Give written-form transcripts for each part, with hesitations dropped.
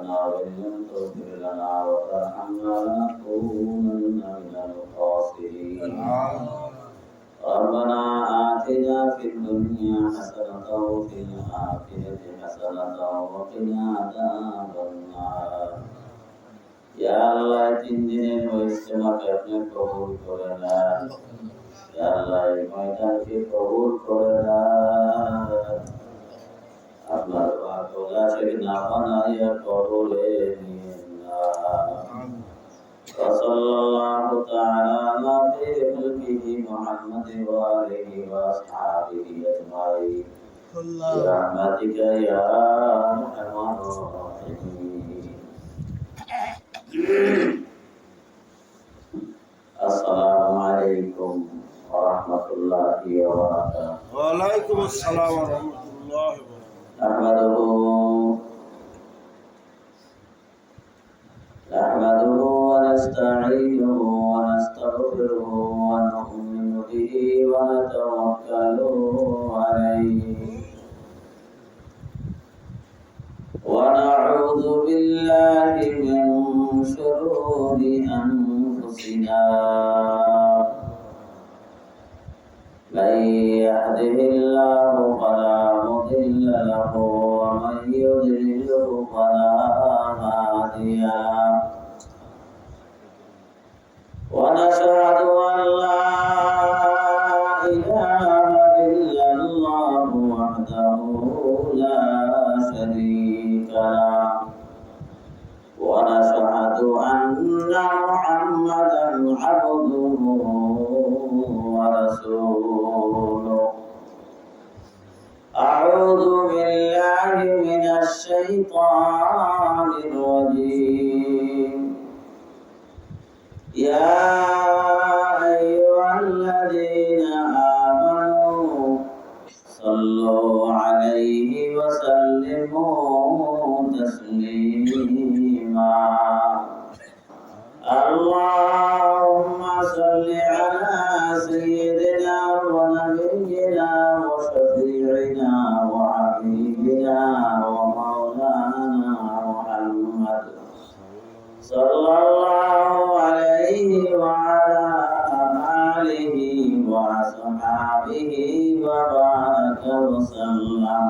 لنا وإن لم تغفر لنا وترحمنا لنكونن من الخاسرين ربنا آتنا في الدنيا حسنة وفي الآخرة حسنة وقنا عذاب النار يا الله তিন দিনের ইজতিমাকে আপনি কবুল করে নেন ইয়া আল্লাহ এই ময়দানকে কবুল করে নেন আপনার বান্দা থেকে না বানাইয়া কবুলে নিয়ে নেন সাল্লাল্লাহু তাআলা আলা সাইয়্যিদিহি মুহাম্মদ ওয়া আলিহি ওয়া আসহাবিহি আজমাইন বিরহমাতিকা ইয়া আরহামার রাহিমিন আসসালামু আলাইকুম ওয়া রাহমাতুল্লাহি ওয়া বারাকাতুহু ওয়া আলাইকুম আসসালাম ওয়া রাহমাতুল্লাহি ওয়া বারাকাতুহু نحمده ونستعينه ونستغفره ونؤمن به ونتوكل عليه ونعوذ بالله من شرور أنفسنا من يهده الله فلا مضل له ومن يضلله فلا هادي له ونشهد أن لا إله إلا الله وحده لا شريك له ونشهد أن محمدا عبده ورسوله أعوذ بالله من الشيطان الرجيم يا أيها الذين آمنوا صلوا عليه وسلموا تسليما اللهم صل على سيدنا ونبينا وشفيعنا وحبيبنا ومولانا محمد صلى الله عليه وعلى آله وصحبه وبارك وسلم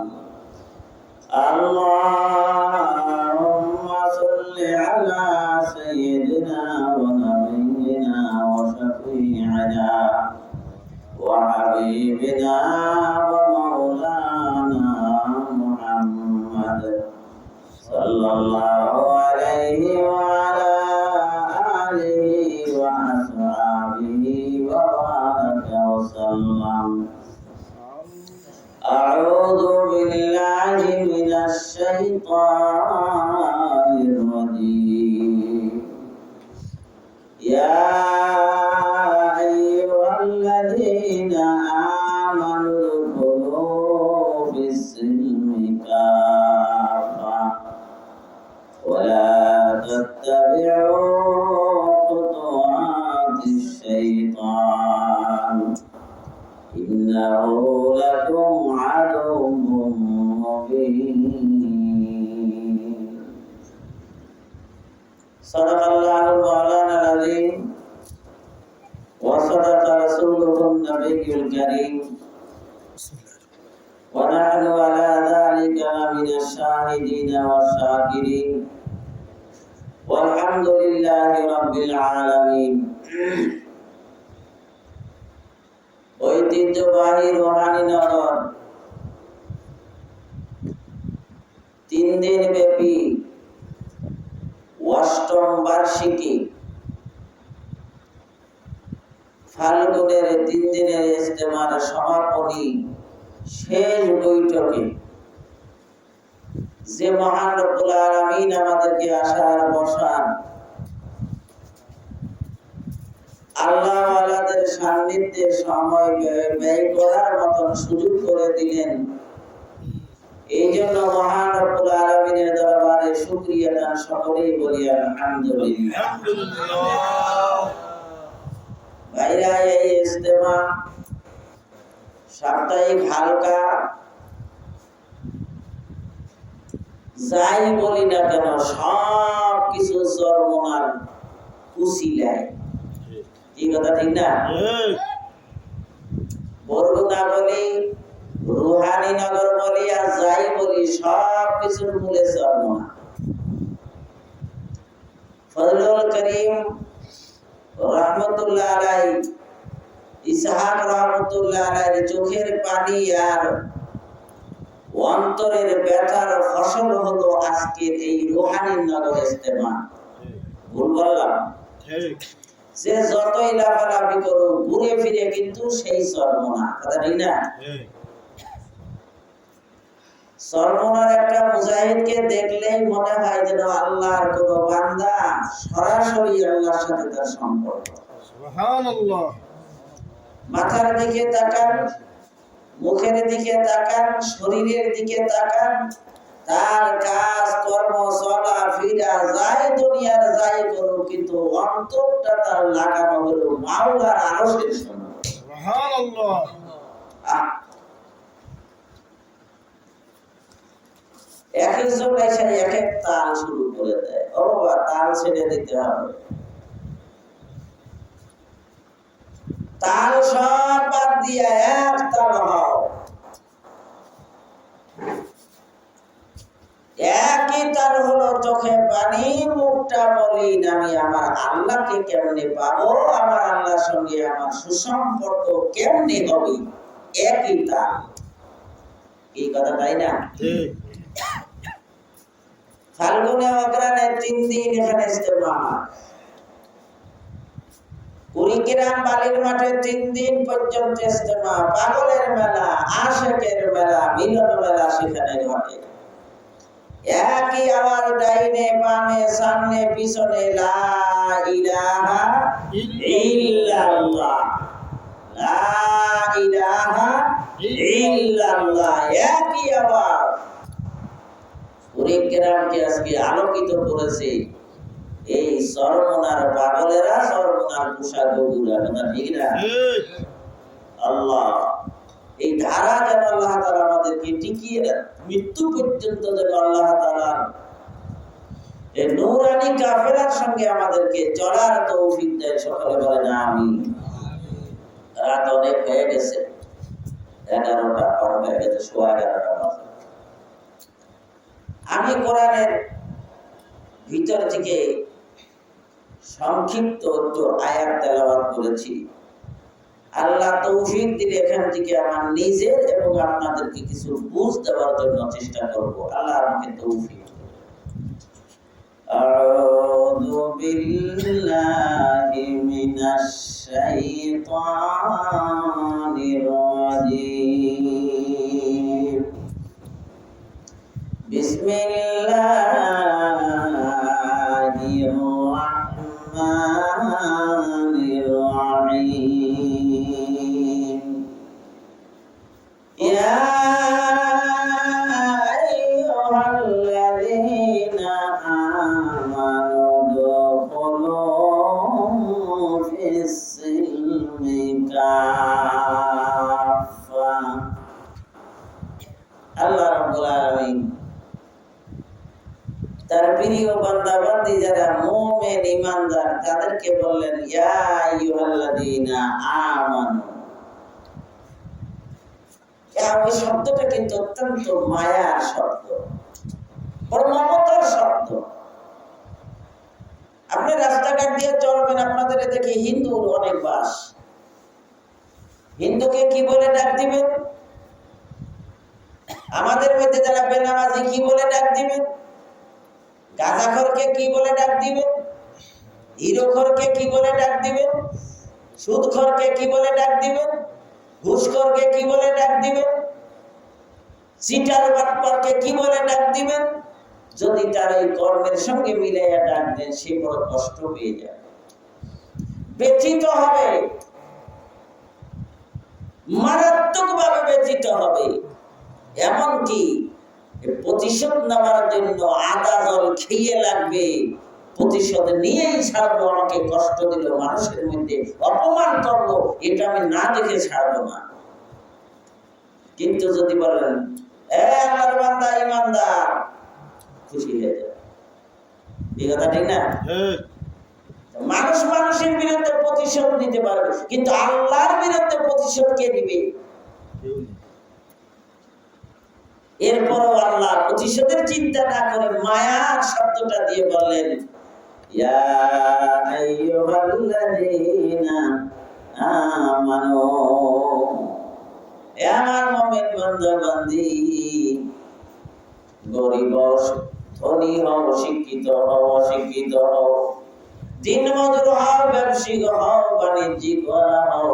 اللهم صل على سيدنا ونبينا وشفيعنا وحبيبنا ومولانا محمد صلى الله عليه وعلى آله وأصحابه وبارك وسلم أعوذ بالله من الشيطان الرجيم يا أيها الذين آمنوا ادخلوا في السلم كافة ولا تتبعوا خطوات الشيطان إنه لكم عدو مبين صدق الله مولانا العظيم وصدق رسوله النبي الكريم ونحن على ذلك من الشاهدين والشاكرين والحمد لله رب العالمين ঐতিহ্যবাহী রোহানী নগর 3 দিন ব্যাপী অষ্টম বার্ষিকী ফাল্গুনের 3 দিনের ইজতেমার সমাপনী শেষ বৈঠকে যে মহান রব্বুল আলামিন আমাদেরকে আসার বসান আল্লাহ ওয়ালাদের সান্নিধ্যে সময় ব্যয় করার মতন সুযোগ করে দিলেন এই জন্য মহান রব্বুল আলামিনের দরবারে শুকরিয়া দান সকলেই বলি আলহামদুলিল্লাহ ভাইরা এই ইজতেমা সাপ্তাহিক হালকা যাই বলি না কেন সব কিছু চরমনার কুশিলায়। কি কথা ঠিক না? বরগুনা বলি, রুহানীনগর বলি, আর যাই বলি সব কিছুর মূলে চরমনা। ফজলুল করিম রহমতুল্লাহ আলাই, ইসহাক রহমতুল্লাহ আলাই চোখের পানি আর অন্তরের ব্যথার ফসল হলো আজকের এই রুহানীনগর ইজতেমা। ভুল বললাম? যে যতই লাফালাফি করো ঘুরে ফিরে কিন্তু সেই চরমনা। কথা ঠিক না? চরমনার একটা মুজাহিদকে দেখলেই মনে হয় যেন আল্লাহর কোন বান্দা, সরাসরি আল্লাহর সাথে তার সম্পর্ক। সুবহানাল্লাহ। মাথার দিকে তাকান, মুখের দিকে তাকান, শরীরের দিকে তাকান, তার কাজ কর্ম চলা ফিরা যাই দুনিয়ার যাই করো, কিন্তু অন্তরটা তার লাগানো হলো মাওলার আরশের সঙ্গে। সুবহানাল্লাহ। এক একজন এসে এক এক তাল শুরু করে দেয়। ও বাবা, তাল ছেড়ে দিতে হবে। তাল সব বাদ দিয়ে এক তাল হও। একই তার হলো চোখে পানি, মুখটা মলিন। আমি আমার আল্লাহকে কেমনে পাবো, আমার আল্লাহর সঙ্গে আমার সুসম্পর্ক কেমনে হবে, একই তার। এই কথা তাই না? ফাল্গুনে অগ্রহায়ণে 3 দিন এখানে ইজতেমা। কুড়িগ্রাম বালির মাঠে 3 দিন পর্যন্ত ইজতেমা। পাগলের মেলা, আশেকের মেলা, মিলন মেলা সেখানে ঘটে। একই আওয়াজ, ডাইনে বামে সামনে পিছনে, লা ইলাহা ইল্লাল্লাহ, লা ইলাহা ইল্লাল্লাহ, একই আওয়াজ। কুড়িগ্রামকে আজকে আলোকিত করেছে এই চরমনার পাগলেরা, চরমনার পোশাক বগুড়া। কথা ঠিক না? আল্লাহ, এই ধারা যেন আল্লাহ তাআলা আমাদেরকে টিকিয়ে দেন মৃত্যু পর্যন্ত, যেন আল্লাহ তাআলা এই নূরানী কাফেলার সঙ্গে আমাদেরকে চলার তৌফিক দেয়। সকলে বলেন আমিন। রাত অনেক হয়ে গেছে, 11টা পার হয়ে গেছে, 11:15 বাজে। আমি কোরআনের ভিতর থেকে সংক্ষিপ্ত একটু আয়াত তেলাওয়াত করেছি। আল্লাহ তৌফিক দিলে এখান থেকে আমার নিজের এবং আপনাদেরকে কিছু বুঝ দেওয়ার জন্য চেষ্টা করব। আল্লাহ আমাকে তৌফিক দিন। আউযু বিল্লাহি মিনাশ শাইতানির রাজীম। বিসমিল্লাহির রাহমানির রাহিম। ইয়া আইয়ুহাল্লাযীনা আমানু দুখুলু ফিস-সিলমি কাফা। আল্লাহ রাব্বুল আলামিন তার প্রিয় বান্দা বান্দি যারা মুমিন ঈমানদার তাদেরকে বললেন, ইয়া আইয়ুহাল্লাযীনা আমানু। এই শব্দটা কিন্তু অত্যন্ত মায়ার শব্দ, বড় মমতার শব্দ। আপনি রাস্তাঘাট দিয়ে চলবেন, আপনাদের দেখে হিন্দুর অনেক বাস। হিন্দুকে কি বলে ডাক দিবেন? আমাদের মধ্যে যারা বেনামাজি কি বলে ডাক দিবেন? গাঁজাখোরকে কি বলে ডাক দিবেন? হিরোখোরকে কি বলে ডাক দিবেন? সুদখোরকে কি বলে ডাক দিবেন? ঘুষখোরকে কি বলে ডাক দিবেন? চিটার বাটপারকে কি বলে ডাক দিবেন? যদি তার এই কর্মের সঙ্গে মিলাইয়া ডাক দেন, সে বড় কষ্ট পেয়ে যাবে, ব্যথিত হবে, মারাত্মকভাবে ব্যথিত হবে। এমনকি প্রতিশোধ নেওয়ার জন্য আদা জল খেয়ে লাগবে, প্রতিশোধ নিয়েই ছাড়বো, আমাকে কষ্ট দিল, মানুষের মধ্যে অপমান করলো, এটা আমি না দেখে ছাড়বো না। কিন্তু যদি বলেন, এ আল্লাহর বান্দা ঈমানদার, খুশি হয়ে যাবে। এই কথা ঠিক না? ঠিক। মানুষ মানুষের বিরুদ্ধে প্রতিশোধ নিতে পারবে, কিন্তু আল্লাহর বিরুদ্ধে প্রতিশোধ কে দিবে? কেউ নেই। এরপরও আল্লাহ প্রতিশোধের চিন্তা না করে মায়ার শব্দটা দিয়ে বললেন, ইয়া আইয়ুহাল্লাযীনা আমানু, হে আমার মুমিন বান্দা বান্দি, গরিব ধনী হও, শিক্ষিত হও, অশিক্ষিত হও, দিন মজুর হও, ব্যবসায়িক হও, বাণিজ্যিক হও।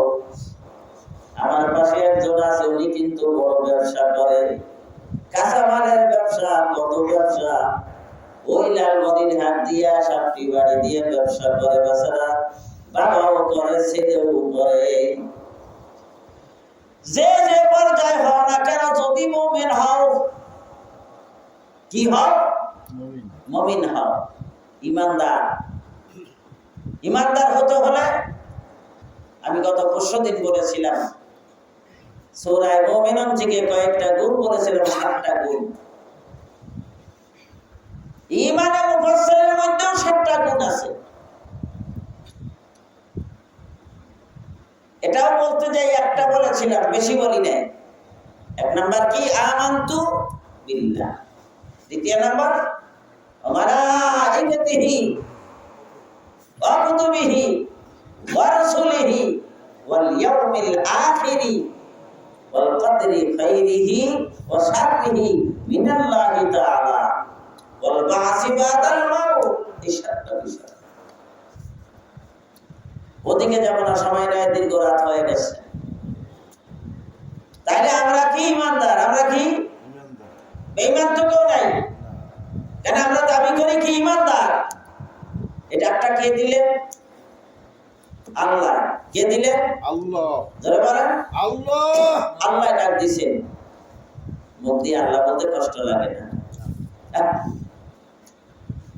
আমার পাশে একজন আছে, উনি কিন্তু বড় ব্যবসা করে, কাঁচামালের ব্যবসা, কত ব্যবসা, ওই লালমনির হাট দিয়া সাপটি বাড়ি দিয়ে ব্যবসা করে বেচারা, বাবাও করে, ছেলেও করে। যে যে পর্যায়ে হও না কেন, যদি মুমিন হও, কি হও? মুমিন। মুমিন হও, ইমানদার। ইমানদার হতে হলে আমি গত পরশুদিন বলেছিলাম, সূরা মুমিনুন থেকে কয়েকটা গুণ বলেছিলাম, 7টা গুণ। ঈমানে মুফাসসিরের মধ্যেও 7টা গুণ আছে। এটাও বলতে যাই, একটা বলেছিলাম, বেশি বলি নাই। 1 নাম্বার কি? আমানতু বিল্লাহ। 2 নাম্বার মালাইকাতিহি ওয়া কুতুবিহি ওয়া রাসূলিহি ওয়াল ইয়াউমিল আখিরি ওয়াল কদরি খাইরিহি ওয়া শাররিহি মিনাল্লাহি তাআলা ওয়াল বা'সি বাদাল মাউত। এই 7টা বিষয়। ওদিকে যাব না, সময় নাই, দীর্ঘ রাত হয়ে গেছে। তাইলে আমরা কি ইমানদার? আমরা কি ইমানদার? বেঈমান তো কেউ নাই। কেন আমরা দাবি করি কি ইমানদার? এটা একটা কে দিলেন? আল্লাহ। কে দিলেন? আল্লাহ। ধরে বলেন আল্লাহ। আল্লাহ ডাক দিছেন। মুখ দিয়ে আল্লাহ বলতে কষ্ট লাগে না?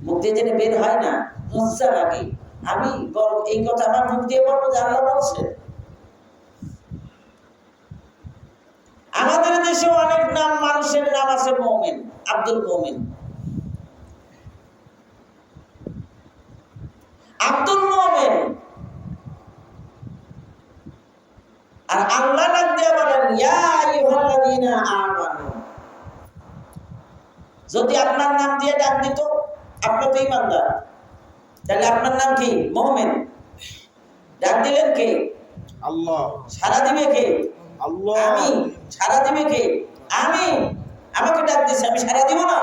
মুখ দিয়ে যেটা বের হয় না, লজ্জা লাগে। আমি এই কথা আমার মুখ দিয়ে বলবো যে আল্লাহ বলছে? আমাদের দেশে অনেক নাম, মানুষের নাম আছে মুমিন, আব্দুল মুমিন, আব্দুল মুমিন। আর আল্লাহ ডাক দিয়ে বলেন, ইয়া আইয়ুহাল্লাযীনা আমানু। যদি আপনার নাম দিয়ে ডাক দিত, আপনি তো ইমানদার, তাহলে আপনার নাম কি? মুমিন। ডাক দিলেন কে? আল্লাহ। সাড়া দিবে কে? আল্লাহ। আমি। সাড়া দিবে কে? আমি। আমাকে ডাক দিছে, আমি সাড়া দিব না?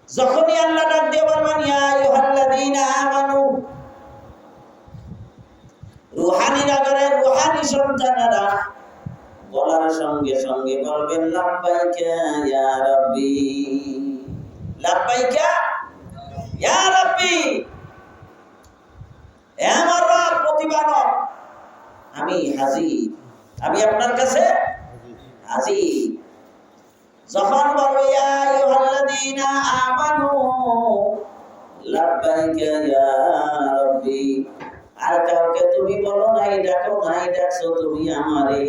যখনই আল্লাহ ডাক দিয়ে বলবেন ইয়া আইয়ুহাল্লাযীনা আমানু, রূহানী নগরের রূহানী সন্তানেরা বলার সঙ্গে সঙ্গে বলবেন লাব্বাইকা ইয়া রাব্বি, লাব্বাইকা ইয়া রাব্বি। হে আমার রব, প্রতিপালক, আমি হাজির, আমি আপনার কাছে হাজির। যখন বলবে ইয়া আইয়ুহাল্লাযীনা আমানু লাব্বাইকা ইয়া রাব্বি, আর কাউকে তুমি বলো নাই, ডাকো নাই, ডাকছো তুমি আমারে,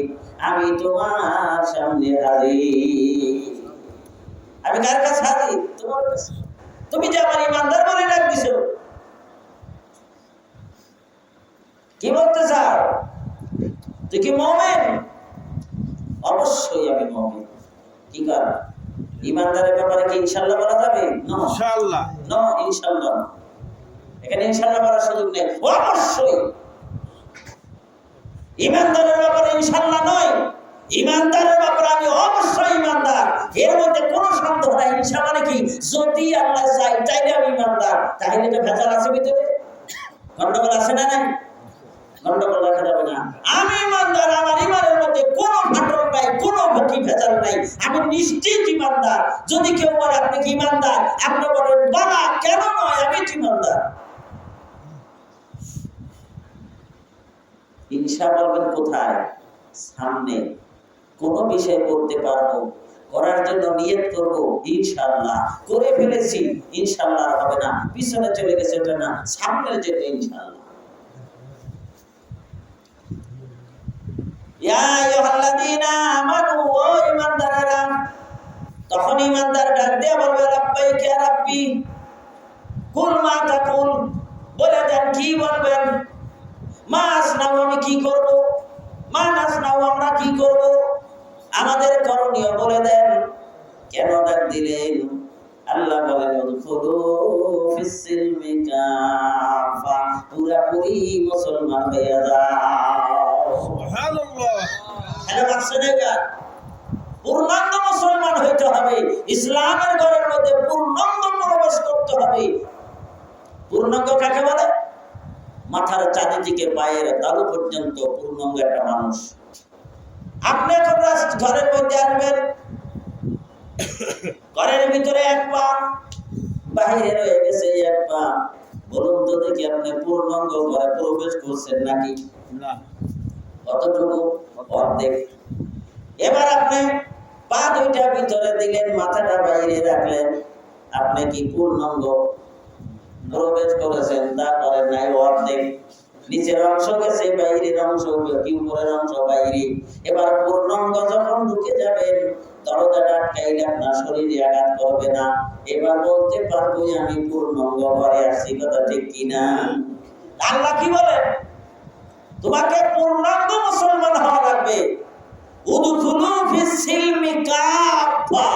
আমি তোমার সামনে হাজির। আমি কার কাছে হাজির? তোমার কাছে। তুমি যে আমার ইমানদার বলে ডাক দিছো, কি বলতে চাও? তুই কি মুমিন? অবশ্যই আমি মুমিন। কি কারণ? ইমানদারের ব্যাপারে কি ইনশাআল্লাহ বলা যাবে? না, ইনশাআল্লাহ। না, ইনশাআল্লাহ না। এখানে ইনশাআল্লাহ বলার সুযোগ নেই। অবশ্যই ইমানদারের ব্যাপারে ইনশাআল্লাহ নয়, ইমানদারের ব্যাপারে আমি অবশ্যই ইমানদার, এর মধ্যে কোনো সন্দেহ নাই। ইনশাআল্লাহ মানে কি? যদি আল্লাহ চাই, তাইলে আমি ইমানদার। তাহলে তো ভেজাল আছে ভিতরে, গন্ডগোল আছে না? নাই, গন্ডগোল রাখা যাবে না। আমি ইমানদার, আমার ইমানের মধ্যে কোনো ফাটল নাই, কোনো ভুকি ভেজাল নাই, আমি নিশ্চিত ইমানদার। যদি কেউ বলে আপনি কি ইমানদার, আপনি বলেন বাবা কেন নয়, আমি ইমানদার। ইনশা বলবেন কোথায়? সামনে। কোন বিষয় করতে পারবো, করার জন্য নিয়ত করবো, ইনশাআল্লাহ করে ফেলেছি, ইনশাআল্লাহ হবে না, পিছনে চলে গেছে ওটা না, সামনে যেতে ইনশাআল্লাহ। ইয়া আইয়ুহাল্লাযীনা আমানু, ও ঈমানদারেরা। তখন ঈমানদার ডাক দিয়ে বলবে লাব্বাইক কি? কুল মা তাকুল, বলে দেন কি বলবেন। মা আসনাউ, আমি কি করব। মা নাসনাউ, আমরা কি করব। আমাদের করণীয় বলে দেন। কেন ডাক দিলেন? আল্লাহ বলেন উদখুলু ফিস-সিলমি কাফা, পুরাপুরি মুসলমান হয়ে যাও। সুবহানাল্লাহ। এটা বাক্সে দেখা পূর্ণাঙ্গ মুসলমান হইতে হবে। ইসলামের ঘরের মধ্যে পূর্ণাঙ্গ প্রবেশ করতে হবে। পূর্ণাঙ্গ কাকে বলে? মাথার চাঁদি থেকে পায়ের তালু পর্যন্ত পূর্ণাঙ্গ একটা মানুষ। আপনি এখন ঘরের মধ্যে আসবেন, ঘরের ভিতরে এক পা, বাহিরে রয়ে গেছে এক পা। বলুন তো দেখি, আপনি পূর্ণাঙ্গ ঘরে প্রবেশ করছেন নাকি? না। কতটুকু? অর্ধেক। এবার আপনি পা দুইটা ভিতরে দিলেন, মাথাটা বাইরে রাখলেন, আপনি কি পূর্ণাঙ্গ প্রবেশ করেছেন? তা করেন নাই, অর্ধেক। নিচের অংশ গেছে, বাইরের অংশ কি, উপরের অংশ বাইরে। এবার পূর্ণাঙ্গ যখন ঢুকে যাবেন, দরজাটা আটকাইলে আপনার শরীরে আঘাত করবে না। এবার বলতে পারবো আমি পূর্ণাঙ্গ ঘরে আসছি। কথা ঠিক কিনা? আল্লাহ কি বলে? তোমাকে পূর্ণাঙ্গ মুসলমান হওয়া লাগবে। উদখুলু ফিস-সিলমি কাফা,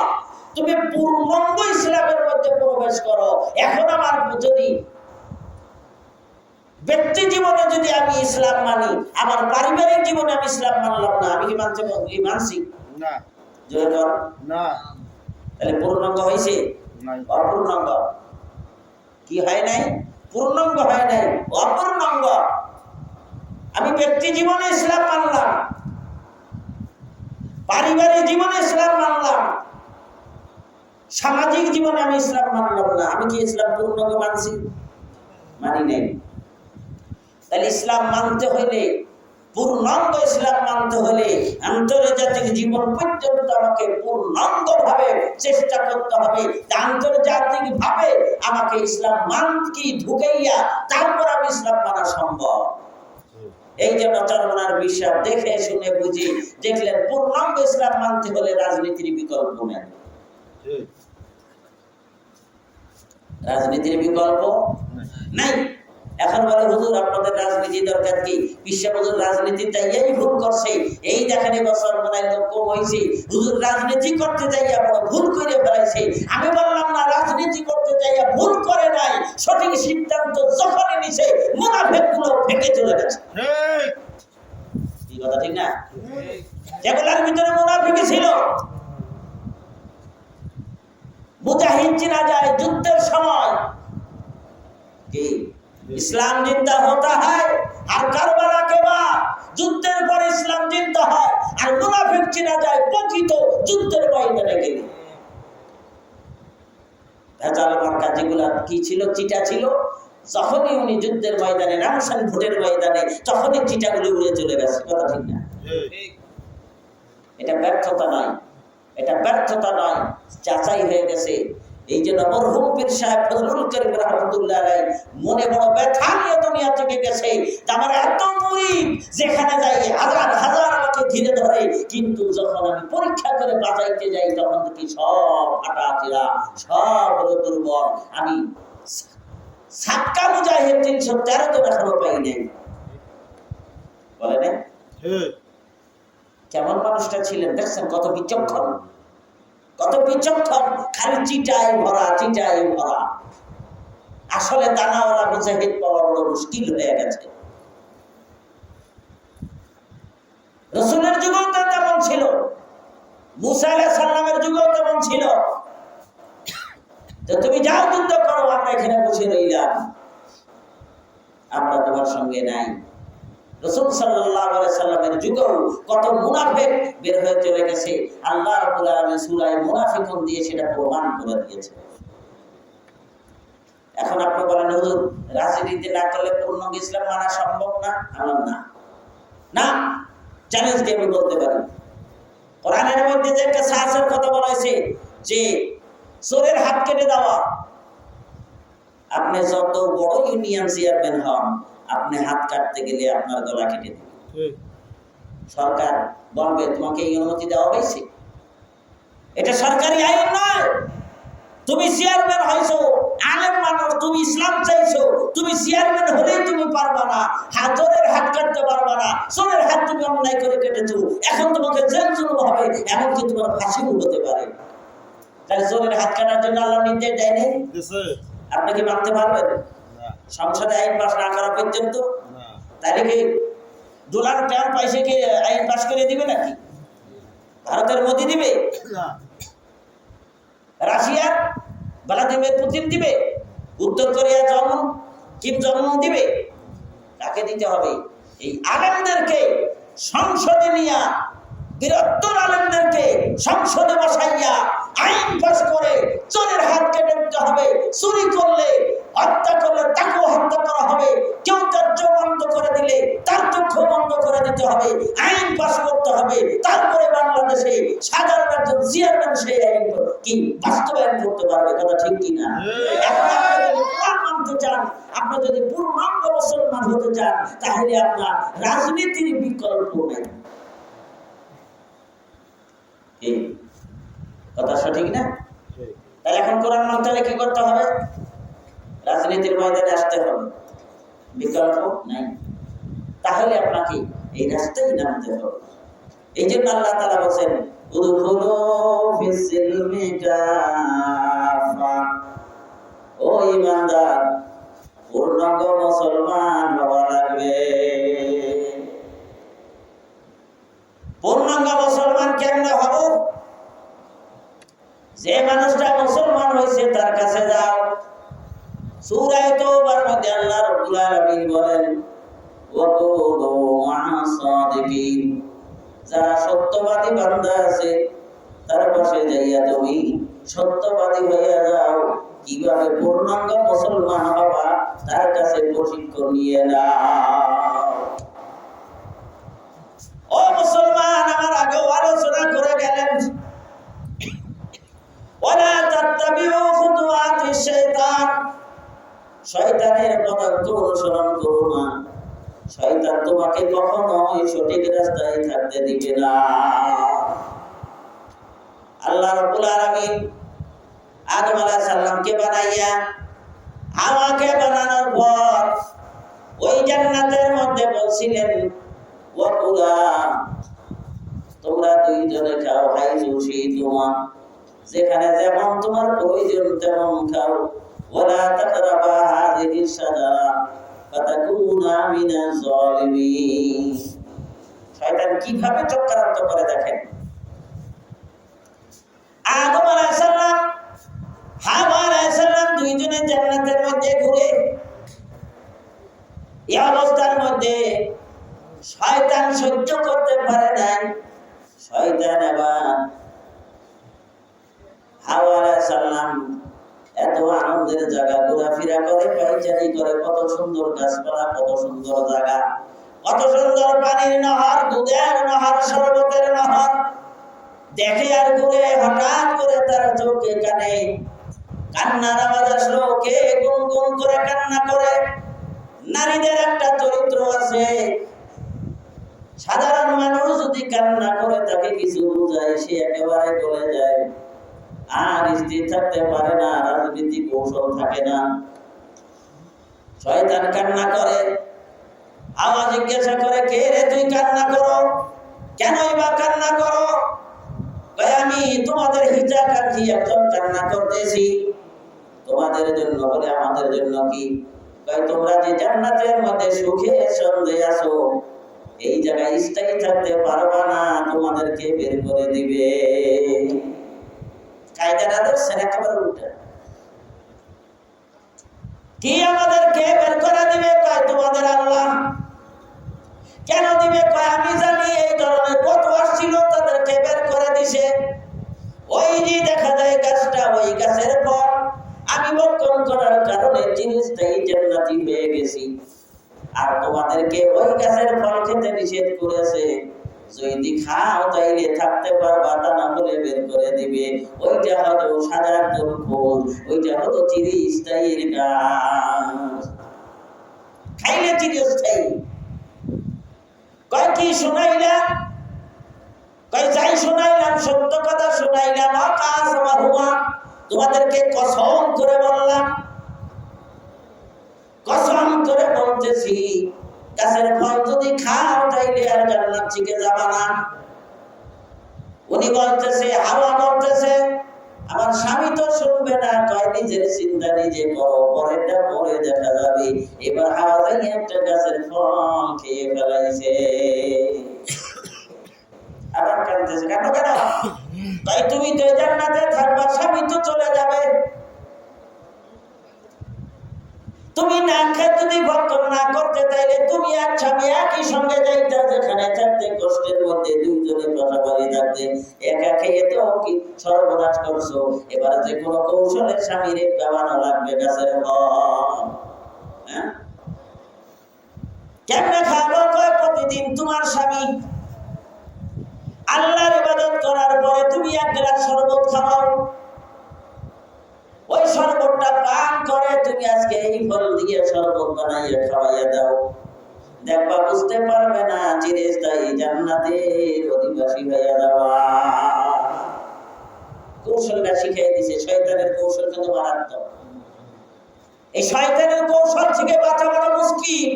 তুমি পূর্ণাঙ্গ ইসলামের মধ্যে প্রবেশ করো। এখন আমার যদি ব্যক্তি জীবনে যদি আমি ইসলাম মানি, আমার পারিবারিক জীবনে আমি ইসলাম মানলাম না, আমি কি মানছি? না। জয় কর না। তাহলে পূর্ণাঙ্গ হয়েছে? নাই। অপূর্ণাঙ্গ। কি হয় নাই? পূর্ণাঙ্গ হয় নাই, অপূর্ণাঙ্গ। আমি ব্যক্তি জীবনে ইসলাম মানলাম, পারিবারিক জীবনে ইসলাম মানলাম, সামাজিক জীবনে আমি ইসলাম মানলাম না। আমি কি ইসলাম পূর্ণাঙ্গ মানছি? মানি নাই। তাহলে ইসলাম মানতে হইলে, পূর্ণাঙ্গ ইসলাম মানতে হলে আন্তর্জাতিক জীবন পর্যন্ত আমাকে পূর্ণাঙ্গ ভাবে চেষ্টা করতে হবে। আন্তর্জাতিক ভাবে আমাকে ইসলাম কি ঢুকাইয়া তারপর আমি ইসলাম মানা সম্ভব। এই জন্য চরমনার বিশ্বাস দেখে শুনে বুঝি দেখলেন, পূর্ণাঙ্গ ইসলাম মানতে হলে রাজনীতির বিকল্প নেই। রাজনীতির বিকল্প নাই। এখন বলে হুজুর আপনাদের রাজনীতি দরকার কি? বিশ্ব হুজুর রাজনীতি চাইয়াই ভুল করছে। এই দেখেন এবছর মনে হয় লোক কম হয়েছে, হুজুর রাজনীতি করতে চাইয়া বড় ভুল করে ফেলাইছে। আমি বললাম না, রাজনীতি করতে চাইয়া ভুল করে নাই, সঠিক সিদ্ধান্ত যখনই নিছে মুনাফিক গুলো ফেঁকে চলে গেছে। এই কথা ঠিক না? যেগুলার ভিতরে মুনাফিকি ছিল, মুজাহিদ চিনা যায় যুদ্ধের সময় কি ইসলাম জিন্দা হতা হয়, আর কারবালা के बाद যুদ্ধের পর ইসলাম জিন্দা হয়। আর মুনাফিক চিনা যায় প্রকৃত যুদ্ধের ময়দানে গেলে। ভেজাল মার্কা যেগুলা কি ছিল, চিটা ছিল, যখনই উনি যুদ্ধের ময়দানে নামছেন, ভোটের ময়দানে, তখনই চিটাগুলি উড়ে চলে গেছে। কথা ঠিক না? এটা ব্যর্থতা নয়, এটা ব্যর্থতা নয়, যাচাই হয়ে গেছে। এই জন্য মরহুম পীর সাহেব ফজলুল করিম রাহমাতুল্লাহ আলাইহি মনে বড় ব্যথা নিয়ে দুনিয়া থেকে গেছে। আমার এত মুরিদ, যেখানে যাই হাজার হাজার আমাকে ঘিরে ধরে, কিন্তু যখন আমি পরীক্ষা করে বাঁচাইতে যাই তখন দেখি সব ফাটা চিরা, সব হলো দুর্বল। আমি সাক্কা মুজাহিদ 313 জন এখনো পাই নাই। বলে না কেমন মানুষটা ছিলেন? দেখছেন কত বিচক্ষণ, কত বিচক্ষণ। খালি চিটাই ভরা, চিটাই ভরা। আসলে দানাওয়ালা মুজাহিদ পাওয়া বড় মুশকিল হয়ে গেছে। রাসূলের যুগেও তেমন ছিল, মুসা আলাইহিস সালামের যুগেও তেমন ছিল। তো তুমি যাও যুদ্ধ করো, আমরা এখানে বসে রইলাম, আমরা তোমার সঙ্গে নাই। রাসূল সাল্লাল্লাহু আলাইহি সাল্লামের যুগেও কত মুনাফিক বের হয়ে চলে গেছে। আল্লাহ রাব্বুল আলামিন সূরা মুনাফিকুন দিয়ে সেটা প্রমাণ করে দিয়েছে। এখন আপনি বলেন হুজুর রাজনীতি না করলে পূর্ণাঙ্গ ইসলাম মানা সম্ভব না? আমার না, না, চ্যালেঞ্জ দিয়ে আমি বলতে পারি। কোরআনের মধ্যে যে একটা শাসের কথা বলা হয়েছে যে চোরের হাত কেটে দেওয়া। আপনি যত বড় ইউনিয়ন চেয়ারম্যান হন, আপনি হাত কাটতে গেলে আপনার গলা কেটে দেবে। সরকার বলবে তোমাকে এই অনুমতি দেওয়া হয়েছে, এটা সরকারি আইন নয়। তুমি চেয়ারম্যান হইছো, আলেম মানুষ, তুমি ইসলাম চাইছো, তুমি চেয়ারম্যান হলেই তুমি পারবা না, হাতের হাত কাটতে পারবা না, চোরের হাত তুমি অন্যায় করে কেটেছো, এখন তোমাকে জেল জুলুম হবে, এমনকি তোমার ফাঁসিও হতে পারে। তাহলে চোরের হাত কাটার জন্য আল্লাহ নির্দেশ দেয়নি? আপনি কি মানতে পারবেন? সংসদে আইন পাস না করা পর্যন্ত? তাহলে কি ডোনাল্ড ট্রাম্প পয়সা কি আইন পাস করে দিবে নাকি? ভারতের মোদি দিবে? রাশিয়ার ভ্লাদিমির পুতিন দিবে? উত্তর কোরিয়ার কিম জং উন দিবে? তাকে দিতে হবে। এই আলেমদেরকে সংসদে নিয়ে, বৃহত্তর আলেমদেরকে সংসদে বসাইয়া আইন পাস করে চোরের হাত কেটে দিতে হবে। চুরি করলে, হত্যা করলে তাকেও হত্যা করা হবে। কেউ তার চোখ বন্ধ করে দিলে তার চক্ষু বন্ধ করে দিতে হবে। আইন পাস করতে হবে। তারপরে বাংলাদেশে সাধারণ একজন চেয়ারম্যান সেই আইন কি বাস্তবায়ন করতে পারবে। কথা ঠিক কিনা? এখন আপনি যদি কোরআন মানতে চান, আপনি যদি পূর্ণাঙ্গ মুসলমান হতে চান, তাহলে আপনার রাজনীতির বিকল্প নেই। কথা সঠিক না? তাহলে এখন কোরআন মানতে হলে কি করতে হবে? রাজনীতির ময়দানে আসতে হবে, বিকল্প নাই। তাহলে আপনাকে এই রাস্তায় নামতে হবে। এই জন্য আল্লাহ তাআলা বলেন, উদখুলু ফিস-সিলমি কাফা, ও ঈমানদার, পূর্ণাঙ্গ মুসলমান হওয়া লাগবে। পূর্ণাঙ্গ মুসলমান কেমনে হব? যে মানুষটা মুসলমান হয়েছে তার কাছে যাও। সূরা তাওবার মধ্যে আল্লাহ রাব্বুল আলামিন বলেন, ওয়াকুনু মা'আস সাদিকিন, যারা সত্যবাদী বান্দা আছে তার পাশে যাইয়া তুমি সত্যবাদী হইয়া যাও। কিভাবে পূর্ণাঙ্গ মুসলমান হবা তার কাছে প্রশিক্ষণ নিয়ে নাও। ও মুসলমান, আমার আগে আলোচনা করে গেলেন, ওয়ালা তাত্তাবিউ খুতুওয়াতিশ শাইতান, শয়তানের পদাঙ্ক অনুসরণ করো না। শয়তান তোমাকে কখনোই সঠিক রাস্তায় থাকতে দিবে না। আল্লাহ রাব্বুল আলামিন আদম আলাইহিস সালামকে বানাইয়া হাওয়াকে বানানোর পর ওই জান্নাতের মধ্যে বলছিলেন, ওয়াকুলা, তোমরা দুইজনে খাও, হাইযু শিতুমা, যেখানে যেমন তোমার প্রয়োজন তেমন খাও, ওয়ালা তাকরাবা হাযিহিশ শাজারা ফাতাকুনা মিনাজ জালিমিন। শয়তান কিভাবে চক্রান্ত করে দেখেন। আদম আলাইহিস সালাম, হাওয়া আলাইহিস সালাম দুইজনে জান্নাতের মধ্যে ঘুরে, এই অবস্থার মধ্যে শয়তান সহ্য করতে পারে নাই। শয়তান আবার হাওয়া আলাইহিস সালাম এত আনন্দের জায়গা ঘোরাফেরা করে, পাইচারি করে, কত সুন্দর গাছপালা, কত সুন্দর জায়গা, কত সুন্দর পানির নহর, দুধের নহর, শরবতের নহর দেখে আর ঘুরে, হঠাৎ করে তার চোখে কানে কান্নার আওয়াজ আসলো। কে গুনগুন করে কান্না করে? নারীদের একটা চরিত্র আছে, সাধারণ মানুষ যদি কান্না করে তাকে কিছু বোঝায়, সে একেবারে গলে যায়, আর স্থির থাকতে পারে না, রাজনীতি কৌশল থাকে না। শয়তান কান্না করে, আওয়াজ জিজ্ঞাসা করে, কে রে তুই কান্না করো? কেনই বা কান্না করো? আমি তোমাদের হিতাকাঙ্ক্ষী একজন কান্না করতেছি, তোমাদের জন্য। বলে, আমাদের জন্য কি? তোমরা যে জান্নাতের মধ্যে সুখে সন্ধে আছো, এই জায়গায় স্থায়ী থাকতে পারবা না, তোমাদেরকে বের করে দিবে। কায়দাটা দেখছেন একেবারে উল্টা। কি আমাদেরকে বের করে দিবে? কয় তোমাদের আল্লাহ। কেন দিবে? কয় আমি জানি এই ধরনের কত আসছিল, তাদেরকে বের করে দিছে। ওই যে দেখা যায় গাছটা, ওই গাছের ফল আমি বক্ষণ করার কারণে চিরস্থায়ী জান্নাতি হয়ে গেছি, আর তোমাদেরকে ওই গাছের ফল খেতে নিষেধ করেছে। যদি খাও তাইলে থাকতে পারবা, তা না হলে বের করে দিবে। ওইটা হলো সাজার ফল, ওইটা হলো চিরস্থায়ী গাছ, খাইলে চিরস্থায়ী। কয় কি শুনাইলাম? কয় যাই শুনাইলাম সত্য কথা শুনাইলাম। আকাশ হুয়া, তোমাদেরকে কসম করে বললাম, কসম করে বলতেছি, গাছের ফল যদি খাও তাইলে আর জান্নাত থেকে যাবা না। উনি বলতেছে, হাওয়া বলতেছে, আমার স্বামী তো শুনবে না, কয় নিজের চিন্তা নিজে করো, পরেরটা পরে দেখা যাবে। এবার হাওয়া থেকে একটা গাছের ফল খেয়ে ফেলাইছে। আবার কাঁদতেছে, কেন কেন? তাই তুমি তো জান্নাতে থাকবা, স্বামী তো চলে যাবে। তুমি না খেয়ে যদি ভক্ষণ না করতে তাইলে তুমি আর স্বামী একই সঙ্গে যাইতা, যেখানে থাকতে কষ্টের মধ্যে দুইজনে পাশাপাশি থাকতে, একা খেয়ে তো কি সর্বনাশ করছো। এবার যে কোনো কৌশলে স্বামীরে খাওয়ানো লাগবে গাছের ফল। হ্যাঁ, কেমনে খাবো? কয় প্রতিদিন তোমার স্বামী আল্লাহর ইবাদত করার পরে তুমি এক গ্লাস শরবত খাও, ওই শরবতটা পান করে তুমি আজকে এই ফল দিয়ে শরবত বানাইয়া খাওয়াইয়া দাও, দেখবা বুঝতে পারবে না, চিরস্থায়ী জান্নাতের অধিবাসী হইয়া যাওয়া। কৌশলটা শিখিয়ে দিছে। শয়তানের কৌশল কিন্তু মারাত্মক। এই শয়তানের কৌশল থেকে বাঁচা বড় মুশকিল।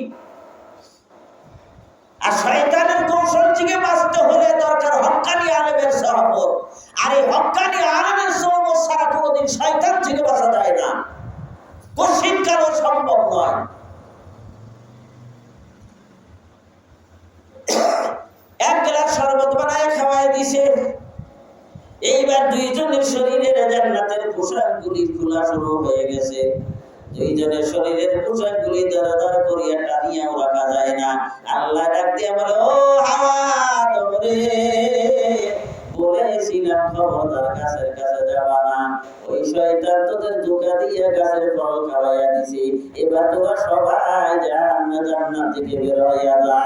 আর শয়তানের কৌশল থেকে বাঁচতে হলে দরকার হক্কানি আলেমের সহবত। আর এই হক্কানি আলেমের সহবত ছাড়া কোনোদিন শয়তান থেকে বাঁচা যায় না, কঠিন কারো সম্ভব নয়। এক গ্লাস শরবত বানায় খাওয়াই দিছে। এইবার দুইজনের শরীরের জান্নাতের পোশাকগুলি খোলা শুরু হয়ে গেছে। দুইজনের শরীরের পোশাকগুলি দরদর করিয়া টানিয়াও রাখা যায় না। আল্লাহ ডাক দিয়া বলে, ও হাওয়া, তোমরে বলেছিলাম খবরদার গাছের কাছে যাবা না। ওই শয়তান তোদের ধোঁকা দিয়ে গাছের ফল খাওয়াইয়া দিছে। এবার তোরা সবাই জান্নাত থেকে বের হইয়া যা।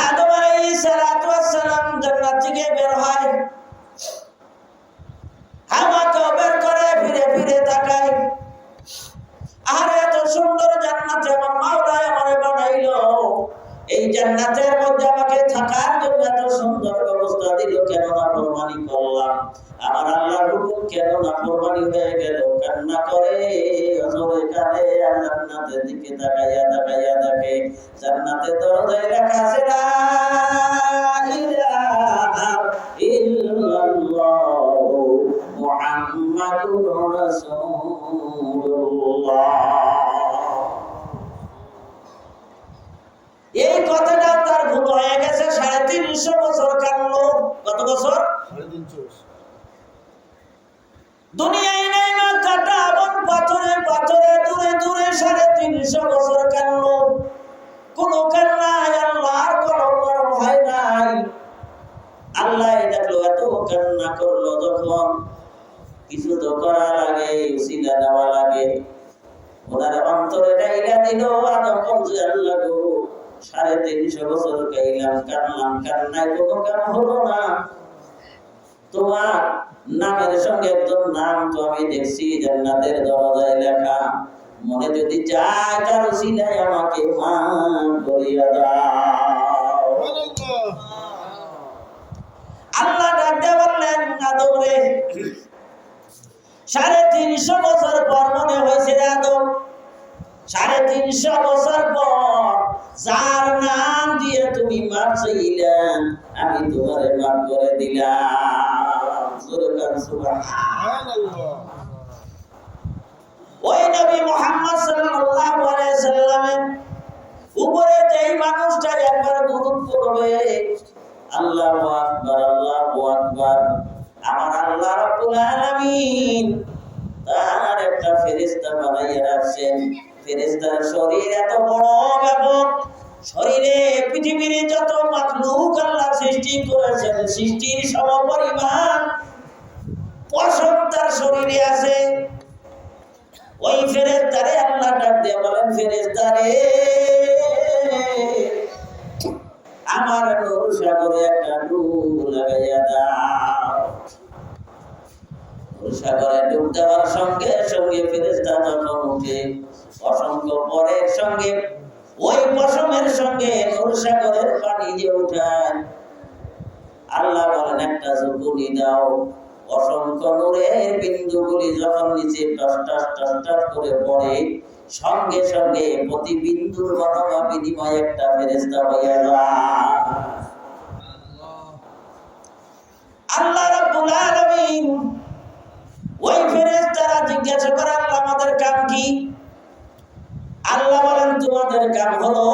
আদম আলাইহিস সালাতু ওয়াস সালাম জান্নাত থেকে বের হয়। হাওয়াকে বের করে ফিরে ফিরে তাকায়, আর এত সুন্দর জান্নাত আমার মাওলা আমারে বানাইলো, এই জান্নাতের মধ্যে আমাকে থাকার জন্য এত সুন্দর ব্যবস্থা দিল, কেন নাফরমানি করলাম? আমার আল্লাহর হুকুম কেন নাফরমানি হয়ে গেল? কান্না করে অজরে কাঁদে, আর জান্নাতের দিকে তাকাইয়া তাকাইয়া দেখে জান্নাতের দরজায় লেখা আছে, লা ইলাহা ইল্লাল্লাহ মুহাম্মাদুর রাসূলুল্লাহ। এই কথাটা তার ভুল হয়ে গেছে। 350 বছর কাটলো। কত বছর? 350। দুনিয়ায় নাই না কাটা বন, পাথরে পাথরে দূরে দূরে 350 বছর কাটলো। কোন কান্নায় আল্লাহর কলম নরম হয় নাই। আল্লাহ দেখলো এত কান্না করলো, যখন কিছু তো করা লাগে, উসিলা দেওয়া লাগে। ওনার অন্তরে ডাইলা দিল। আদম বলছে, আল্লাহ গো, 350 বছর গাইলাম, কানলাম, কান্নায় কোনো কাম হলো না। তোমার নামের সঙ্গে একজন নাম তো আমি দেখছি জান্নাতের দরজায় লেখা, মনে যদি চায় তার উসিলায় আমাকে মাফ করিয়া দাও। আল্লাহ ডাকতে বললেন, আদম রে, 350 বছর পর মনে হয়েছে আদম, 350 বছর পর যার নাম দিয়ে তুমি মাফ চাইলেন, আমি তোমারে মাফ করে দিলাম। সুবহানাল্লাহ। ওই নবী মুহাম্মদ সাল্লাল্লাহু আলাইহি সাল্লামের উপরে যেই মানুষটা একবার দুরূদ পড়বে, আল্লাহু আকবার, আল্লাহু আকবার, আমার আল্লাহ রাব্বুল আলামিন তার একটা ফেরেশতা বানাইয়া রাখছেন। ফেরেশতার শরীর এত বড় ব্যাপক, শরীরে পৃথিবীর যত মাখলুক আল্লাহ সৃষ্টি করেছেন, সৃষ্টির সমপরিমাণ পশম তার শরীরে আছে। ওই ফেরেশতারে আল্লাহ ডাক দিয়ে বলেন, ফেরেশতারে, আমার নূর সাগরে একটা ডুব লাগাইয়া দাও। নূর সাগরে ডুব দেওয়ার সঙ্গে সঙ্গে ফেরেশতা যখন উঠে, অসংখ্য পরের সঙ্গে ওই পশমের সঙ্গে নূর সাগরের পানি যে উঠায়, আল্লাহ বলেন একটা ঝুঁকুনি দাও, অসংখ্য নূরের বিন্দুগুলি যখন নিচে টস টস টস টস করে পড়ে, সঙ্গে সঙ্গে প্রতি বিন্দুর গণনা বিনিময়ে একটা ফেরেশতা হইয়া যায়। আল্লাহ রাব্বুল আলামিন ওই ফেরেশতারা জিজ্ঞাসা করে, আল্লাহ আমাদের কাম কি? আল্লাহ বলেন তোমাদের কাম হলো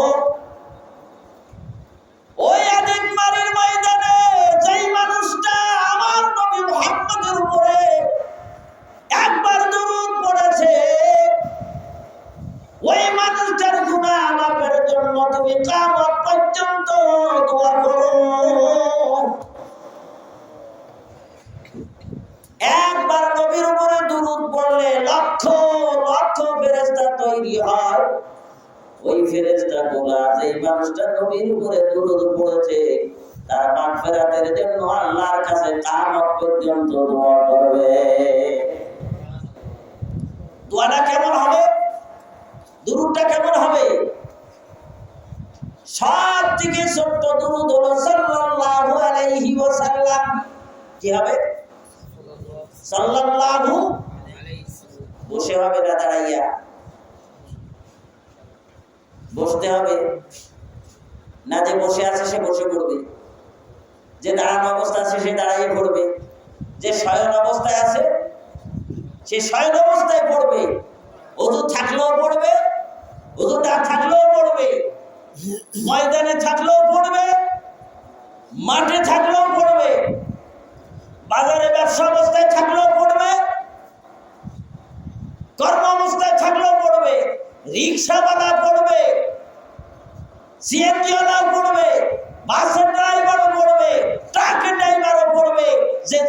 ওই আদিত মারির ময়দানে যেই মানুষটা আমার নবী মুহাম্মদের উপরে একবার দরুদ পড়েছে, ওই মানুষটার গুনাহ মাফের জন্য তুমি কিয়ামত পর্যন্ত দোয়া করো। একবার নবীর উপরে দরুদ পড়লে লক্ষ লক্ষ ফেরেশতা তৈরি হয়। ওই ফেরেশতাগুলো যেই মানুষটা নবীর উপরে দরুদ পড়েছে তার মাগফিরাতের জন্য আল্লাহর কাছে কিয়ামত পর্যন্ত দোয়া করবে। দোয়াটা কেমন হবে? দরুদটা কেমন হবে? সব থেকে ছোট্ট দরুদ হলো সাল্লাল্লাহু আলাইহি ওয়াসাল্লাম। কি হবে? সাল্লাল্লাহু বসে হবে না দাঁড়াইয়া? বসতে হবে না, যে বসে আছে সে বসে পড়বে, যে দাঁড়ানো অবস্থা আছে সে দাঁড়াইয়ে পড়বে, যে শয়ন অবস্থায় আছে সে শয়ন অবস্থায় পড়বে, ওযু থাকলেও পড়বে, ওযু না থাকলেও পড়বে, ময়দানে থাকলেও পড়বে, মাঠে থাকলেও পড়বে, বাজারে ব্যবসা অবস্থায় থাকলেও পড়বে, কর্ম অবস্থায় থাকলেও পড়বে, রিক্সা বালা পড়বে, সিএনজি ওয়ালা পড়বে, বাসের ড্রাইভারও পড়বে, ট্রাকের ড্রাইভারও পড়বে,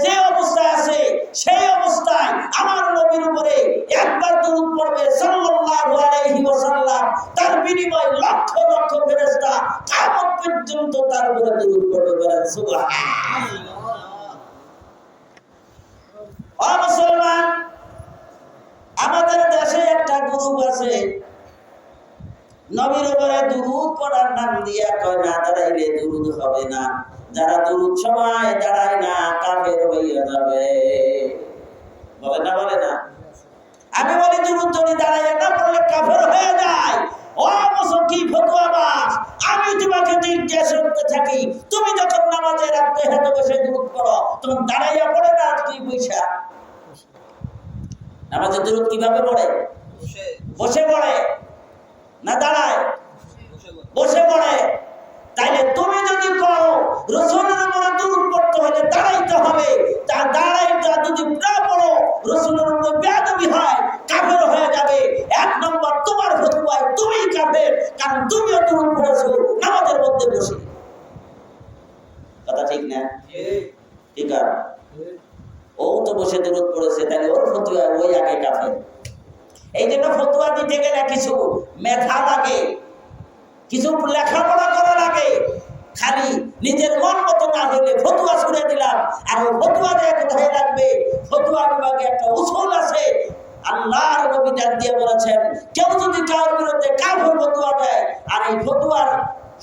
যে অবস্থায় আছে সেই অবস্থায় আমার নবীর উপরে একবার দরুদ পড়বে সাল্লাল্লাহু আলাইহি ওয়াসাল্লাম, তার বিনিময়ে লক্ষ লক্ষ ফেরেশতা কিয়ামত পর্যন্ত তার উপরে দরুদ পড়বে। বলেন সুবহানাল্লাহ। ও মুসলমান, আমাদের দেশে একটা গ্রুপ আছে, নবীর উপরে দুরূদ পড়ার নাম দিয়া কয় না দাঁড়াইলে দুরূদ হবে না, যারা দুরূদ সময় দাঁড়ায় না কাফের হইয়া যাবে। বলে না? বলে না? আমি বলি দুরূদ যদি দাঁড়াইয়া না পড়লে কাফের হয়ে যায়। ও মুসলমান, কি ফতোয়া বাস? আমি তোমাকে জিজ্ঞেস করতে থাকি, তুমি যখন নামাজে রাখতে হেঁটে বসে দুরূদ পড়ো তখন দাঁড়াইয়া পড়ে না তুই বইসা? নামাজে দুরূদ কিভাবে পড়ে? বসে পড়ে না দাঁড়ায়? বসে পড়ে। তাইলে তুমি যদি কও রাসূলের উপরে দরুদ পড়তে হলে দাঁড়াইতে হবে, তা দাঁড়াইতে যদি না পড়ো রাসূলের উপরে বেয়াদবি হয়, কাফের হয়ে যাবে। এক নম্বর তোমার ফতোয়ায় তুমিই কাফের, কারণ তুমিও দরুদ পড়েছো নামাজের মধ্যে বসে। কথা ঠিক না? ঠিক আছে, ও তো বসে দরুদ পড়েছে, তাহলে ওর ফতোয়ায় ওই আগে কাফের। এই জন্য ফতোয়া দিতে গেলে কিছু মেধা লাগে, কিছু লেখাপড়া করা লাগে। খালি নিজের মন মতো না হইলে ফতোয়া ছুড়ে দিলাম, আর ওই ফতোয়া দেয়া কোথায় লাগবে? ফতোয়া বিভাগে একটা উসুল আছে। আল্লাহর নবী জান দিয়ে বলেছেন, কেউ যদি কারোর বিরুদ্ধে কাফের ফতোয়া দেয় আর এই ফতোয়ার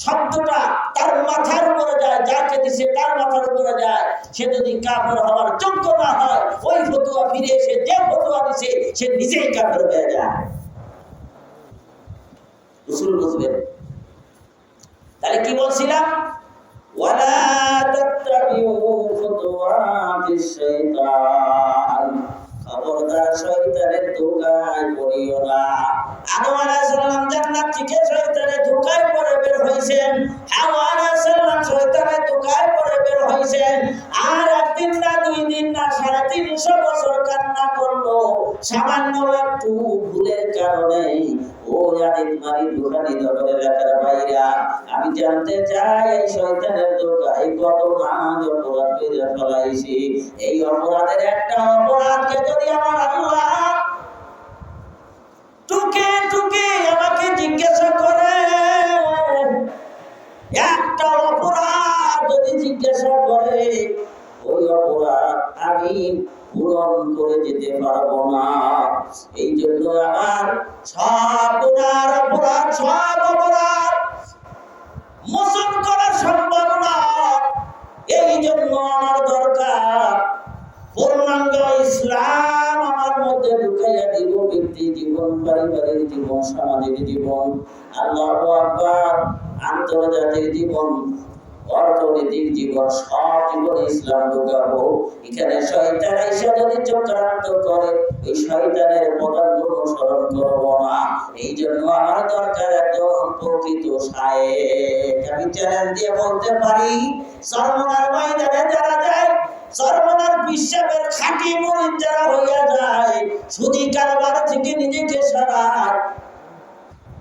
শব্দটা তার মাথার উপরে যায়, যাকে দিছে তার মাথার উপরে যায়, সে যদি কাফের হওয়ার যোগ্য না হয়, ওই ফতোয়া ফিরে এসে যে ফতোয়া দিছে সে নিজেই কাফের হয়ে যায়। উসুল বুঝবেন? তাহলে কি বলছিলাম? ওয়ালা তাত্তাবিউ খুতুওয়াতিশ শাইতান, খবরদার শয়তানের ধোঁকায় পড়িও না। আদম আলাইহিস সালাম জান্নাত থেকে শয়তানের ধোঁকায় পড়ে বের হইছেন, হাওয়া আলাইহিস সালাম শয়তানের ধোঁকায় পড়ে বের হইছেন। আর একদিন না, দুই দিন না, 350 বছর কান্না করলো সামান্য একটু ভুলের কারণে। ও জানেন মারি দোকানি ধরে রাখার বাইরা, আমি জানতে চাই এই শয়তানের ধোঁকায় কত নাজ অপরাধ করে ফেলাইছি। এই অপরাধের একটা অপরাধকে যদি আমার আল্লাহ টুকে টুকে আমাকে জিজ্ঞাসা করে, একটা অপরাধ যদি জিজ্ঞাসা করে, ওই অপরাধ আমি পূরণ করে যেতে পারবো না। এই জন্য আমার সব গুনার অপরাধ, সব অপরাধ মোচন করা সম্ভব না। এই জন্য আমার দরকার পূর্ণাঙ্গ ইসলাম আমার মধ্যে ঢুকাইয়া দিব। ব্যক্তি জীবন, পারিবারিক জীবন, সামাজিক জীবন, আল্লাহু আকবার, আন্তর্জাতিক জীবন, অর্থনৈতিক জীবন, সব জীবনে ইসলাম ঢুকাবো। এখানে শয়তান এসে যদি চক্রান্ত করে, ওই শয়তানের পদার্থ অনুসরণ করবো না। এই জন্য আমার দরকার একজন প্রকৃত শায়েখ। আমি চ্যালেঞ্জ দিয়ে বলতে পারি, চরমনার ময়দানে যারা যায়, চরমনার বিশ্বের খাঁটি মুরিদ যারা হইয়া যায়, সুদী কারবার থেকে নিজেকে সরায়,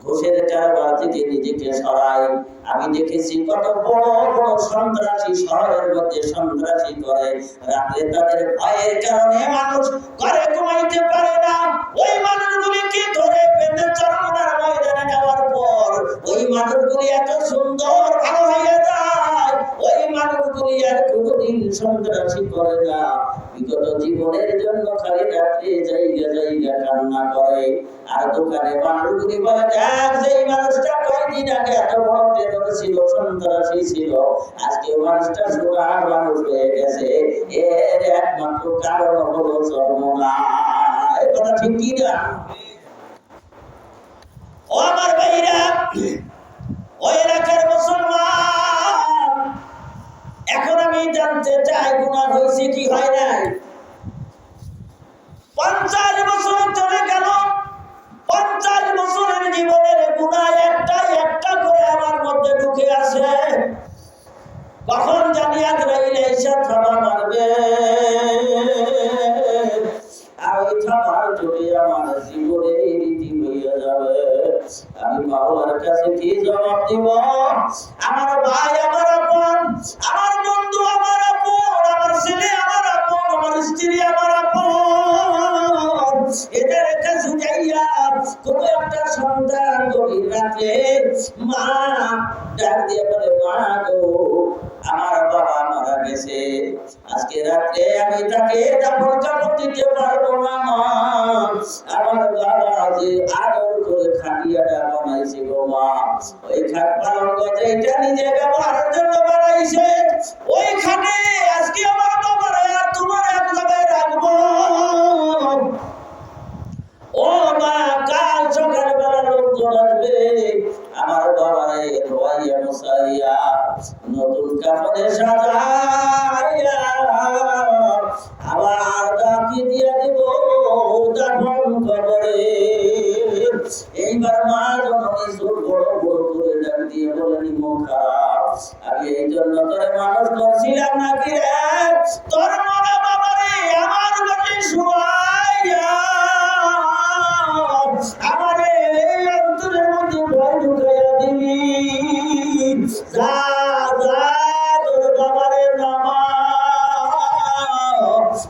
ঘোষের কারবার থেকে নিজেকে সরাই। আমি দেখেছি কত বড় বড় সন্ত্রাসী শহরের মধ্যে সন্ত্রাসী করে, রাতে তাদের ভয়ের কারণে মানুষ ঘরে ঘুমাইতে পারে না। ওই মানুষগুলিকে ধরে বেঁধে চরমনার ময়দানে নেওয়ার পর ওই মানুষগুলি এত সুন্দর ভালো হয়ে যায়, ওই মানুষগুলি আর কোনোদিন সন্ত্রাসী করে না। বিগত জীবনের জন্য খালি রাত্রে জায়গা জায়গা কান্না করে। আর দোকানে মানুষগুলি বলে, দেখ যেই মানুষটা কয়েকদিন আগে এত বড় টেরর ছিল, সন্ত্রাসী ছিল, আজকে মানুষটা সুরার মানুষ হয়ে গেছে। এর একমাত্র কারণ হলো চরমনা। এই কথা ঠিক কি না? ও আমার ভাইরা, ওই এলাকার মুসলমান, এখন আমি জানতে চাই গুনাহ হয়েছে কি হয় নাই? 50 বছর চলে গেল, 50 বছরের জীবনের গুনাহ একটা করে আমার মধ্যে ঢুকে আছে। কখন জানি আজরাইল এসে থাবা মারবে, আর ওই থাবার জোরে আমার জীবনের রীতি হইয়া যাবে। আমি মাওলার কাছে কি জবাব দিব? আমার ভাই আমার আপন, আমার বন্ধু আমার আপন, আমার ছেলে আমার আপন, আমার স্ত্রী আমার আপন, এদের কাছে যাইয়া কোন একটা সন্তান গভীর রাতে মা ডাক দিয়ে বলে, মা গো, আমার বাবা মারা গেছে, আজকে রাতে আমি তাকে দাফন কাফন দিতে পারবো না। আমার বাবা যে আদর করে খাটিয়াটা বানাইছে গো মা, ওই খাট পালঙ্ক যেটা নিজে ব্যবহারের জন্য বানাইছে, ওই খাটে আজকে আমার বাবার আর তোমার এক জায়গায় রাখবো। ও মা, কাল সকালবেলা লোকজন আসবে, আমার বাবারে ধোয়াইয়া মশাইয়া নতুন কাপড়ে সাজাইয়া আবার দাঁতি দিয়ে দিব দাফন কবরে। এইবার মা জননী সুর বড় বড় করে ডাক দিয়ে বলেন, মুখা, আমি এই জন্য তোরে মানুষ করছিলাম নাকি রে? তোর মনে বাবারে আমার বাড়ি শুয়াইয়া আমারে অন্তরের মধ্যে ভয় ঢুকাইয়া দিবি। যা যা, তোর বাবারে নামা,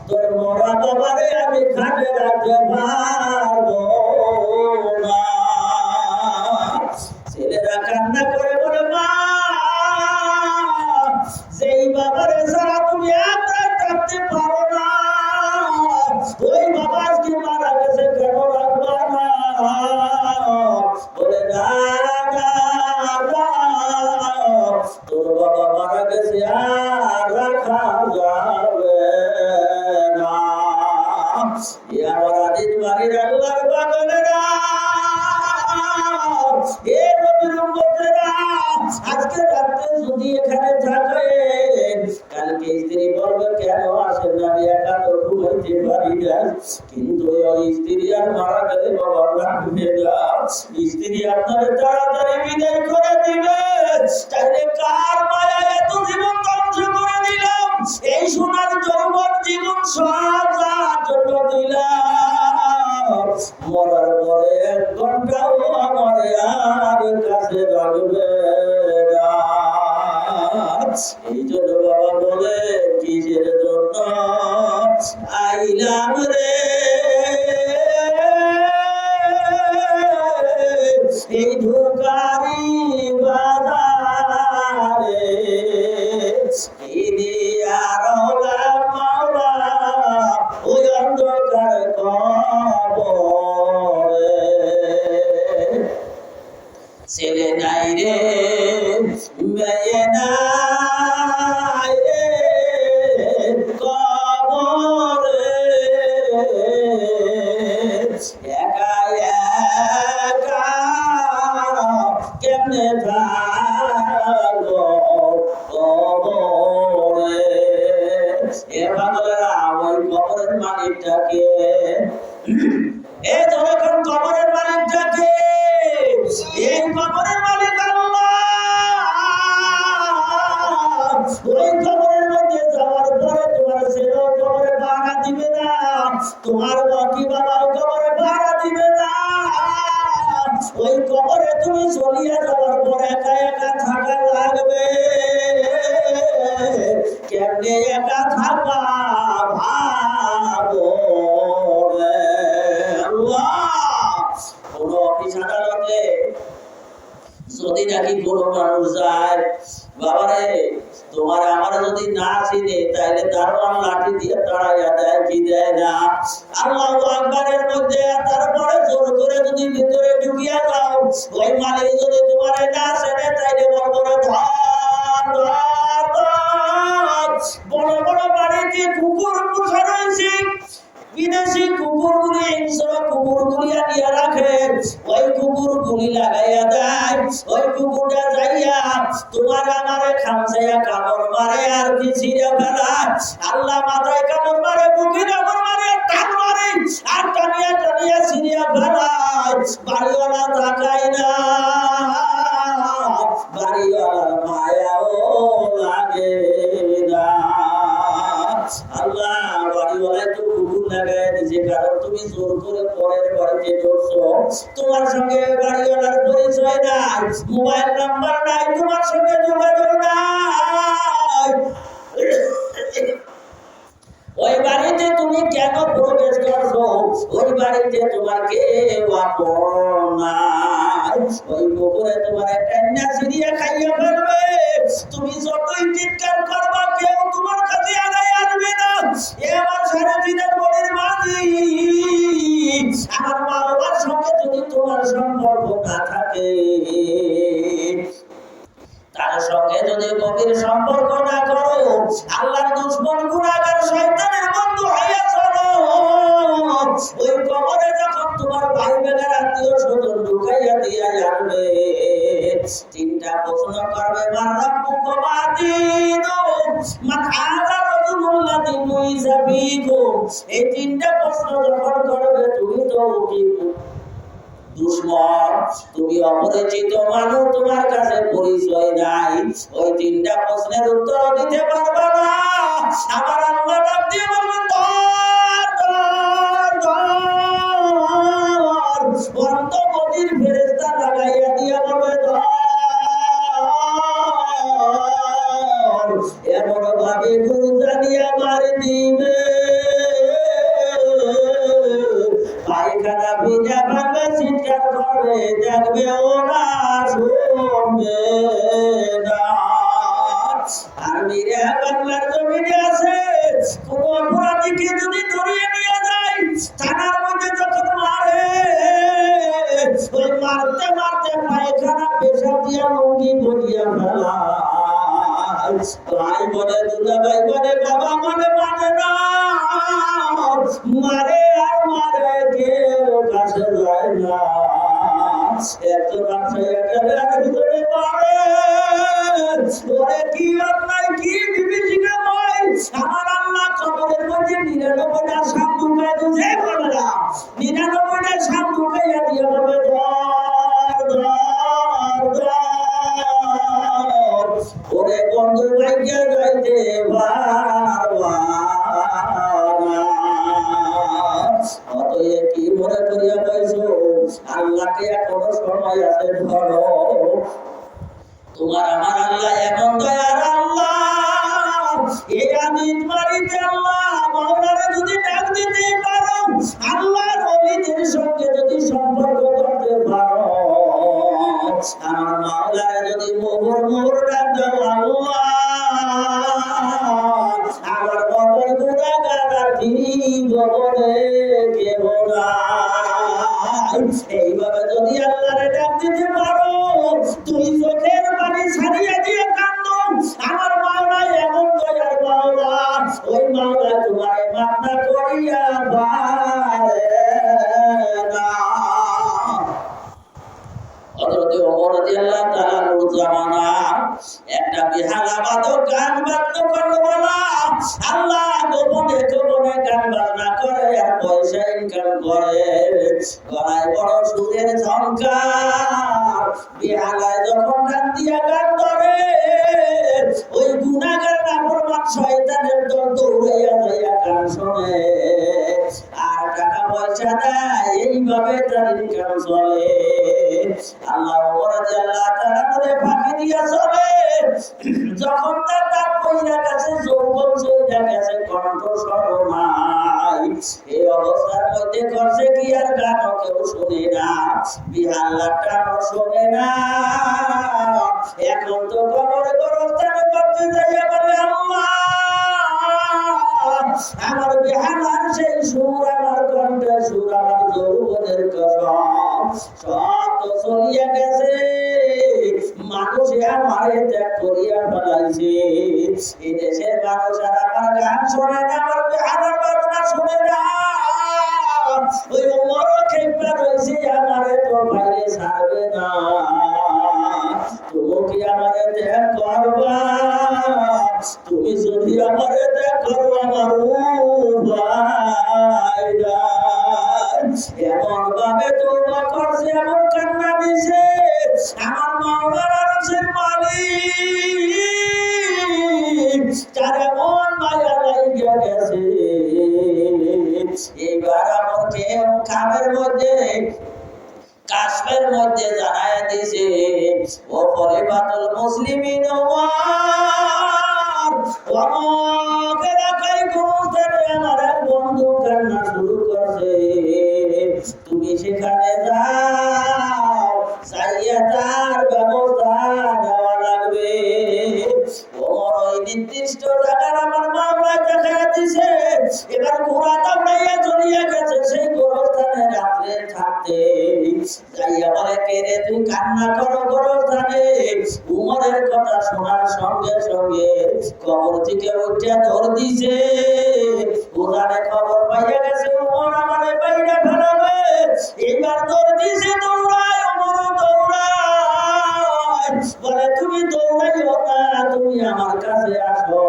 তোর মরা বাবারে আমি খাটে রাখতে পারবো না। ছেলেরা কান্না করে বলে, মা, যেই বাবারে ছাড়া তুমি আমরা থাকতে পারো না, ওই বাবা আজকে মারা গেছে, কেন রাখবা না? বলে, না না না, তোর বাবা মারা গেছে, আর রাখা যাবে না। আমার আদির বাড়ির আল্লাহর বাগানেরা, এ নবীর উম্মতেরা, আজকে রাতে যদি এখানে থাকেন, কালকে স্ত্রী বলবে, কেন আসেন না? আমি একা তো ঘুমাইতে পারি না। কিন্তু ওই স্ত্রী আর মারা গেলে বাবা রাখবে না, স্ত্রী আপনার তাড়াতাড়ি বিদায় করে দিবে। তাইলে কার মায়া এত জীবন ধ্বংস করে দিলাম? এই সোনার যৌবন জীবন সব যার জন্য দিলাম। মরার পরে 1 ঘন্টাও আমার আর কাছে রাখবে না। এই জন্য বাবা বলে, কিসের জন্য আইলাম রে এই ধোকারি বাজারে, ওই অন্ধকার কবরে। ছেলে নাই রে, মেয়ে নাই রে, মালিকটাকে এই যখন কবরের মালিকটাকে এই কবরের মালিক আল্লাহ ওই কবরের মধ্যে যাওয়ার পরে তোমার ছেলেও কবরে ভাড়া দিবে না তোমার বাকি বাবাও কবরে ভাড়া দিবে না ওই কবরে তুমি চলিয়া যাওয়ার পর একা একা থাকা লাগবে কেমনে একা থাকা ভাবো কোন অফিস আদালতে যদি নাকি কোনো মানুষ যায় বাবারে তোমার আমার যদি না চিনে তাইলে দারোয়ান লাঠি দিয়ে তাড়াইয়া দেয় কি দেয় না আল্লাহু আকবারের মধ্যে তারপরে জোর করে যদি ভিতরে ঢুকিয়া যাও ওই মালিক যদি তোমার না চেনে তাইলে বড় বড় বড় বড় বাড়িতে কুকুর পোষা রয়েছে বিদেশি কুকুরগুলি হিংস্র কুকুরগুলি আনিয়া রাখে ওই কুকুরগুলি লাগাইয়া দেয় ওই কুকুরটা যাইয়া তোমার আমারে খামচাইয়া কামড় মারে আর কি ছিঁড়ে ফেলায় আল্লাহ মাথায় কামড় মারে বুকে কামড় মারে টান মারে আর টানিয়া টানিয়া ছিঁড়িয়া ফেলায় বাড়িওয়ালা তাকায় না বাড়িওয়ালার মায়াও লাগে না আল্লাহ বাড়িওয়ালায় তো কুকুর লাগায় দিয়েছে কারণ তুমি জোর করে পরের বাড়িতে ঢুকছো তোমার সঙ্গে বাড়িওয়ালার পরিচয় নাই মোবাইল নাম্বার নাই তোমার সঙ্গে যোগাযোগ নাই ওই বাড়িতে তুমি কেন প্রবেশ করছো ওই বাড়িতে তোমার কেউ আপন নাই ওই কুকুরে তোমার কান্না ছিঁড়িয়া খাইয়া ফেলবে তুমি যতই চিৎকার করবা কেউ তোমার কাছে আগায় আসবে না এ আমার সারা দিনের মনের মাঝি আমার মা বাবার সঙ্গে যদি তোমার সম্পর্ক না থাকে তার সঙ্গে যদি গভীর সম্পর্ক না করো আল্লাহর দুশমন গুনাহগার শয়তানের বন্ধু হইয়া চলো ওই কবরে যখন তোমার ভাই বেগার আত্মীয় স্বজন ঢুকাইয়া দিয়া যাবে তিনটা প্রশ্ন করবে মান রাব্বুকা মা দীনুক মান আলা রাজুলুল্লাযী বুইসা ফীকুম এই তিনটা প্রশ্ন যখন করবে তুমি তো দুশমন তুমি অপরিচিত মানুষ তোমার কাছে পরিচয় নাই ওই তিনটা প্রশ্নের উত্তর দিতে পারবে না আমার আল্লাহ ডাক দিয়ে বলবেন অন্তর্গতির ফেরেশতা লাগাইয়া দিয়ে বলবে এমন ভাবে গুরু জানিয়া মারি দিবে পায়খানা ভিজা ভাবে চিৎকার করবে দেখবে ওরা শুনবে না আর মিরে বাংলার জমিনে আছে কোন অপরাধীকে যদি ধরিয়ে নিয়ে যায় থানার মধ্যে যখন মারে ওই মারতে মারতে পায়খানা পেশা দিয়া লুঙ্গি বলিয়া ফেলা ভাই বলে দুলা ভাই বলে বাবা মানে মানে না মারে আর মারে কেউ কাছে যায় না এত রাতে একেবারে ভিতরে মারে ওরে কি অন্যায় কি বিবেচনা হয় আমার আল্লাহ কবরের মধ্যে 99টা সাপ ঢুকাই দিয়েছে বলে না 99টা সাপ ঢুকাইয়া দিয়ে বলবে ওরে বন্ধু ভাগ্য যাইতে অতএব কি মনে করিয়া পাইছো আল্লাহকে এখনো সময় আছে ধরো তোমার আমার আল্লাহ এমন দয়ার আল্লাহ এই আমিন বাড়িতে আল্লাহ মাওলানা যদি ডাক দিতে পারো আল্লাহর ওলিদের সঙ্গে যদি সম্পর্ক করতে পারো আমার মাওলানা যদি মোহর ডাক দাও আল্লাহ আমার বদল গুনাহগার ঠিক বলে কেউ নাই এইভাবে যদি আল্লাহরে ডাক দিতে পারো তুই চোখের পানি ছাড়িয়ে দিয়ে কাঁদো আমার মাওলা এমন দয়ার মাওলা ওই মাওলা তোমার মাথা করিয়া পারে না হযরত ওমর রাদিয়াল্লাহু তাআলা জামানা একটা বিহালা বাদক গান বাজনা করলো বলা আল্লাহ গোপনে গান বাজনা গলায় বড় সুরের ঝংকার, বেহালায় যখন ডাক দিয়া গান ধরে, ওই গুনাহগার নাফরমান শয়তানের দল দৌড়াইয়া যাইয়া গান শোনে আর টাকা পয়সা দেয়, এইভাবে তার ইনকাম চলে। আল্লাহ রাদিয়াল্লাহু তাআলা করে ফাঁকি দিয়া চলে। যখন তার দাঁত পইরা গেছে, যৌবন চইরা গেছে, কণ্ঠ সর্বনাশ, এই অবস্থার মধ্যে করছে কি আর গানও কেউ শোনে না, বিহাল্লার টানও শোনে না। এখন তো কবরে গরস্থানে করতে যাইয়া বলে, আল্লাহ আমার বিহালার সেই সুর, আমার কণ্ঠের সুর, আমার যৌবনের কসম সব তো চলিয়া গেছে, মানুষে আমারে ত্যাগ করিয়া ফেলাইছে। এই দেশের মানুষ আর আমার গান শোনে না, আমার বিহালার বাজনা শোনে না। ওই ওমরও খেপা রয়েছে, আমারে তো বাইরে ছাড়বে না। তুমি কি আমারে ত্যাগ করবা? তুমি যদি আমারে ত্যাগ করো, আমার উপায় নাই। এমন ভাবে তোবা করছে, এমন কান্না দিছে, আমার মাওলার আরশের মালিক তার এমন মায়া লাগিয়া গেছে। এবার আমাকে খামের মধ্যে, কাশ্মের মধ্যে জানায় দিছে, ও খলিফাতুল মুসলিমিন ওমর, অমুক এলাকায় গোস্তানে আমার এক বন্ধু কান্না শুরু করছে, তুমি সেখানে যাও, যাইয়া তার ব্যবস্থা নেওয়া লাগবে। ওমর ওই নির্দিষ্ট জায়গার আমার মামলা দেখা দিছে। এবার ঘোড়া দাঁড়াইয়া চলিয়া গেছে সেই গোরস্থানে রাত্রে থাকতে। যাইয়া বলে, কে রে তুই কান্না করো গোরস্থানে? উমরের কথা শোনার সঙ্গে সঙ্গে কবর থেকে উঠে দৌড় দিছে। ওখানে খবর পাইয়া গেছে উমর আমারে বাইরে ফেলাবে। এবার দৌড় দিছে, দৌড়ায় উমর দৌড়ায়। বলে, তুমি দৌড়াইও না, তুমি আমার কাছে আসো।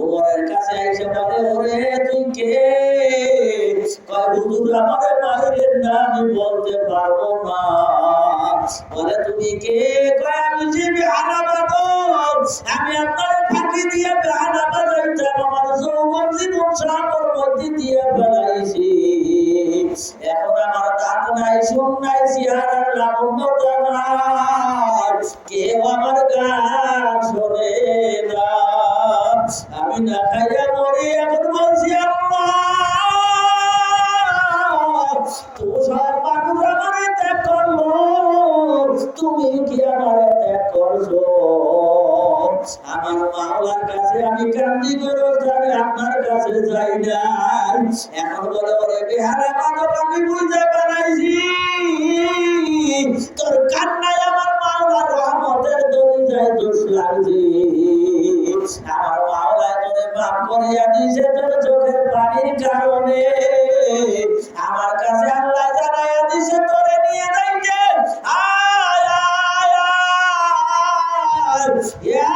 উমরের কাছে এসে বলে, ওরে তুই কে? কয়, হুজুর আমারে মাইরেন না, আমি বলতে পারবো না। বলে, তুমি কে? কয়, আমি যে বেহালা বাদক, আমি আপনার ফাঁকি দিয়ে বেহালা বাজাইতাম, আমার যৌবন জীবন সাগর মধ্যে দিয়ে ফেলাইছি। এখন আমার দাঁত নাই, শুন নাই, চেহারার লাবণ্যতা নাই, কেউ আমার গান শোনে না, আমি না খাইয়া মরি। এখন বলছি, আল্লাহ তো সব মানুষ আমারে ত্যাগ করলো, তুমি কি আমারে ত্যাগ করছো? আমার মাওলার কাছে আমি কান্দি করো, আমি আপনার কাছে যাই না। এখন বলে, ওরে বেহারা বাদক, আমি বুঝতে পারাইছি তোর কান্নায় আমার মাওলার রহমতের দরিদ্রায় দোষ লাগছে। আমার মাওলায় তোরে মাফ করিয়া দিয়েছে তোর চোখের পানির কারণে। আমার কাছে আল্লাহ জানাইয়া দিয়েছে তোরে নিয়ে যাইতে। আয় আয় আয়, ইয়া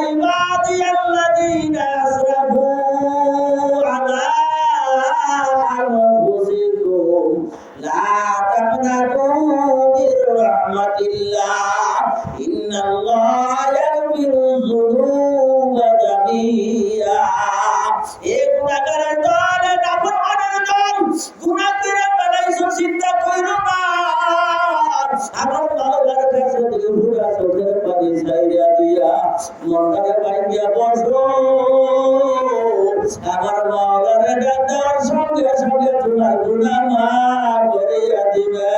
ইবাদিয়াল্লাযীনা আসরাফু আলা আনফুসিকুম লা তাকনাতু মির রাহমাতিল্লাহ, ইন্নাল্লাহা ইয়াগফিরুয যুনুবা জামিআ। এ গুনাহগারের দল, নাফরমানের দল, গুনাহ করে বানাইছো, চিন্তা কইরো না। আমার মাওলার কাছে দুই ফুটা চোখের পানি ছাইরা দিয়া মনটাকে পাইয়া বসো। আমার মাওলার ডাক দেওয়ার সঙ্গে সঙ্গে তোমার গুনাহ মাফ করিয়া দিবে।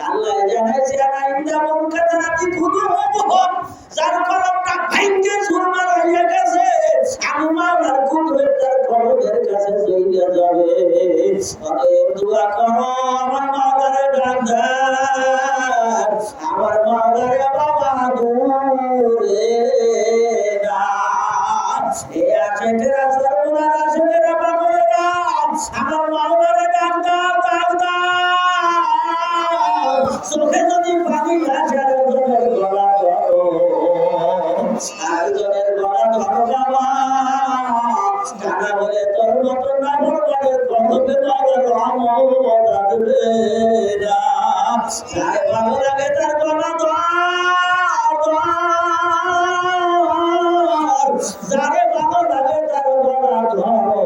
আল্লাহ জানাইছে, আইন্দা মুনকারাতি কুলুবুহুম, যার কলমটা ভাঙ্গে চুরমার হইয়া গেছে, আমি মাওলার কুদরত তার কলমের কাছে চইলা যাবে। অতএব দোয়া করো, আমার মাওলার ডাক দাও, আমার মাওলার বাবা দূরে না। এ আশেকেরা সর্বনাশ, আশেকেরা পাগলেরা, আমার মাওলার ডাক দাও, ডাক দাও। চোখে যদি পানি আসে, আরেকজনের গলা ধরো, আরেকজনের গলা ধরো বাবা। কানা বলে তোর মতো না ভরবারের কদমে মাওলার রহমত লাগবে না। যারে ভালো লাগে তার গলা যারে ভালো লাগে তার গলা ধরো।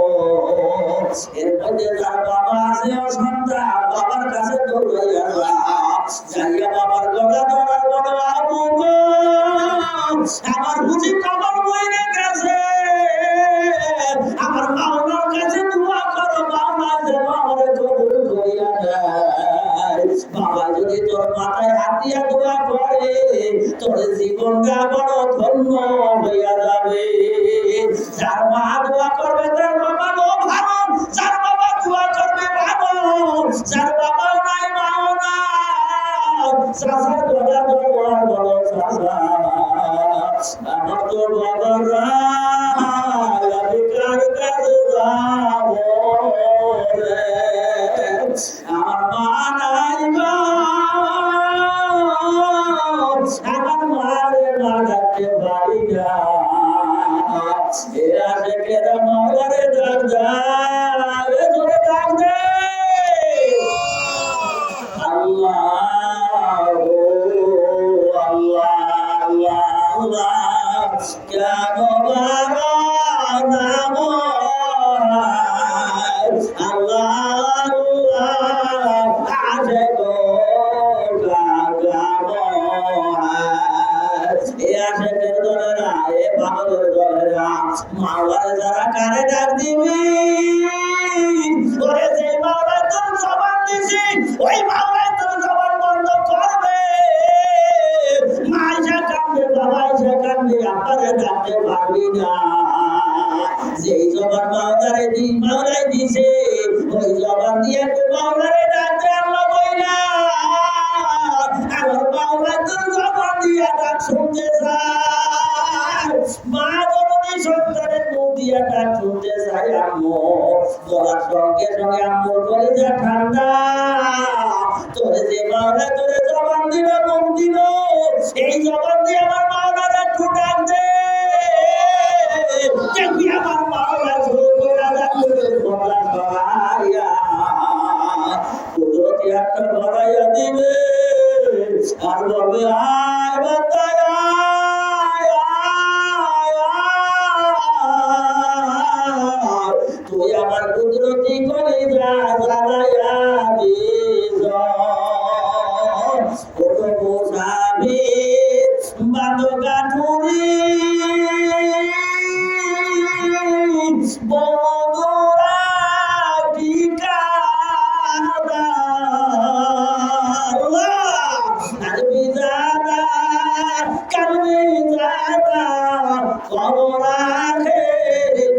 এর মধ্যে যার বাবা আছে সন্তান বাবার কাছে দৌড়াইয়া যাইয়া বাবার গলা ধরার বড় আবু গো আমার বুঝি কবর বইরে গেছে, আমার মাওলার কাছে দোয়া করো মাওলা যেন আমারে কবুল করিয়া দেয়। বাবা যদি তোর মাথায় হাত দিয়া দোয়া করে তোর জীবনটা বড় ধন্য হইয়া যাবে। যার মা দোয়া করবে তার বাবা ভালো, যার বাবা দোয়া করবে ভালো, যার বাবা নাই মাও না চাচার গলা দোয়া বলো চাচা আমার তো বাবা নাই আমি কার কাছে যাব রে, আমার মা নাই গো আমার মারে মা ডাকতে পারি না। এরা সেকেরা মাওলারে ডাক দেয় জোরে ডাক দে আল্লাহ আল্লাহ আল্লাহ আল্লাহ কেন বাবা নাম আল্লাহ আল্লাহ আজে গো গাগাম এ আশেকের দলেরা এ পাগলের দলেরা মাওলারে যারা কারে ডাক দিবি ওরে যে মাওলায় তোর জবান দিছি ওই মাওলায় তোর জবান বন্ধ করবে। মাইশা কাঁদবে বাবাইশা কাঁদবে আপারে ডাকতে পারবি না। যেই জবান মাওলারে মাওলাই দিছে ওই জবান দিয়ে তো মাওলারে ডাকতে আল্লাহ বইলা আমার মাওলা তোর জবান দিয়ে ডাক শুনতে চায়। মা জননী সন্তানের মুখ দিয়ে ডাক শুনতে চায়। আম্মু বলার সঙ্গে সঙ্গে আম্মুর কলিজা ঠান্ডা। তোরে যে মাওলা তোরে জবান দিল মুখ দিল এই জবান দিয়ে আমার মাওলার একটু ডাক দে দেখবি আমার মাওলা বলা সহায়া কুদরতি একটা ভরাইয়া দিবে আর বলবে আয় বাতায় তুই আমার কুদরতি করে যা জ্বালাইয়া দিস কত মোসাবি বাঁধো গাঠুরি বন্ধুরা ঠিকানা কালবি জাদা খবর রাখে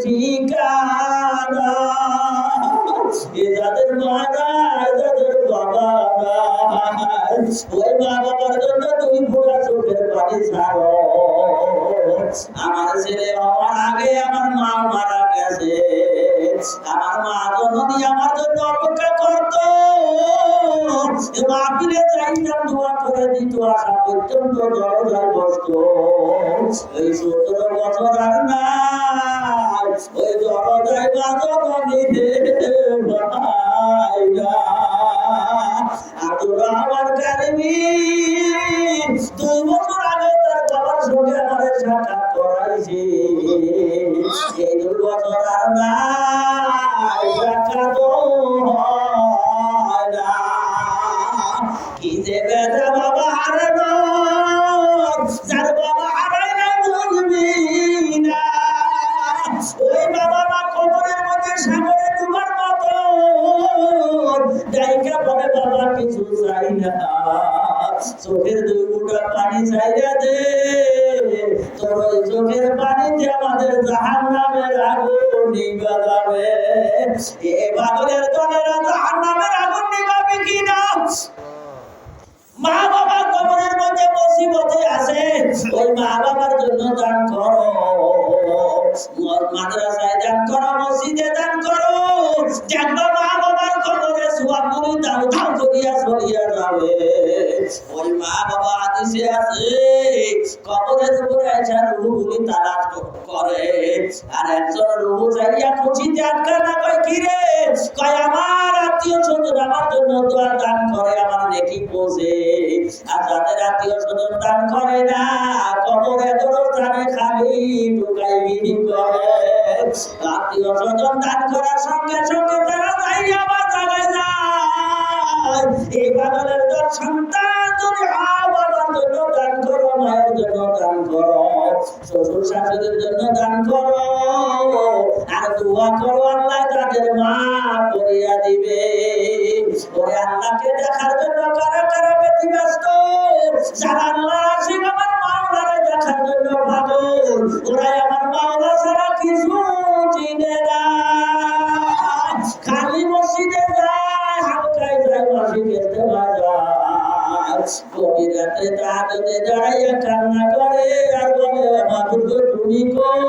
ঠিকানা এ যাদের মা নাই যাদের বাবা নাই ওই মা বাবার জন্য তুমি পুরা চোখের পানি ছাড়ো। আমার ছেলে হওয়ার আগে আমার মা মারা গেছে, আমার মা জননী আমার জন্য অপেক্ষা করতো মাহফিলে যাইতাম দোয়া করে দিত আসা পর্যন্ত দরজায় বসতো। ওই 17 বছর আর নাই ওই দরজায় বাজনী ভাই না তোরা আমার কারিমি 2 বছর আগে তার বাবার সঙ্গে আমার সাক্ষাৎ করাইছি। এই 2 বছর আর নাই সাক্ষাৎ হয় না। কি যে বেদা বাবা হারানো যার বাবা হারাই না বুঝবি না। ওই বাবা মা কবরের মধ্যে সাগরে তোমার মতো ডাইকা বলে বাবা কিছু চাই না চোখের 2 ফোঁটা পানি চাইয়া দে তোর ওই চোখের পানিতে আমাদের জাহান্নামের আগুন নিভা যাবে। এ পাগলের দলেরা জাহান্নামের আগুন নিভাবে কিনা? মা বাবা কবরের মধ্যে মুসিবতে আছে ওই মা বাবার জন্য দান করো, মাদ্রাসায় দান করো, মসজিদে দান করো। দেখবা মা বাবার কবরে সুবহানাল্লাহ দাও দাও করিয়া চলিয়া যাবে। ওই মা বাবা হাদিসে আছে কবরের উপরে এসে রূহগুলি তালাশ করে আর একজন রূহ চাইয়া মসজিদে আটকা না কয় কি রে, কয় আমার আত্মীয় স্বজন আমার জন্য দোয়া দান করে, আমার নেকি পৌঁছে। আর যাদের আত্মীয় স্বজন দান করে না, কবরে গোরস্থানে খালি ঢুকাইগিরি করে। আত্মীয় স্বজন দান করার সঙ্গে সঙ্গে তারা যাই আবার জায়গায় যায়। এই পাগলের দল সন্তান যদি বাবার জন্য দান করো, মায়ের জন্য দান করো, শ্বশুর শাশুড়ির জন্য দান করো, আর দোয়া করো আল্লাহ তাদের মা করিয়া দিবে। ওরে আল্লাহকে দেখার জন্য কারা কারা ব্যতিব্যস্ত, যারা আল্লাহ আশিক আমার মাওলারে দেখার জন্য পাগল, ওরাই আমার মাওলা ছাড়া কিছু চিনে না। খালি মসজিদে যায়, হালকায় যায়, মসজিদে ইস্তেমা যায়, গভীর রাতে তাহাজ্জুদে দাঁড়াইয়া কান্না করে আর বলে মাবুদ গো তুমি কোন,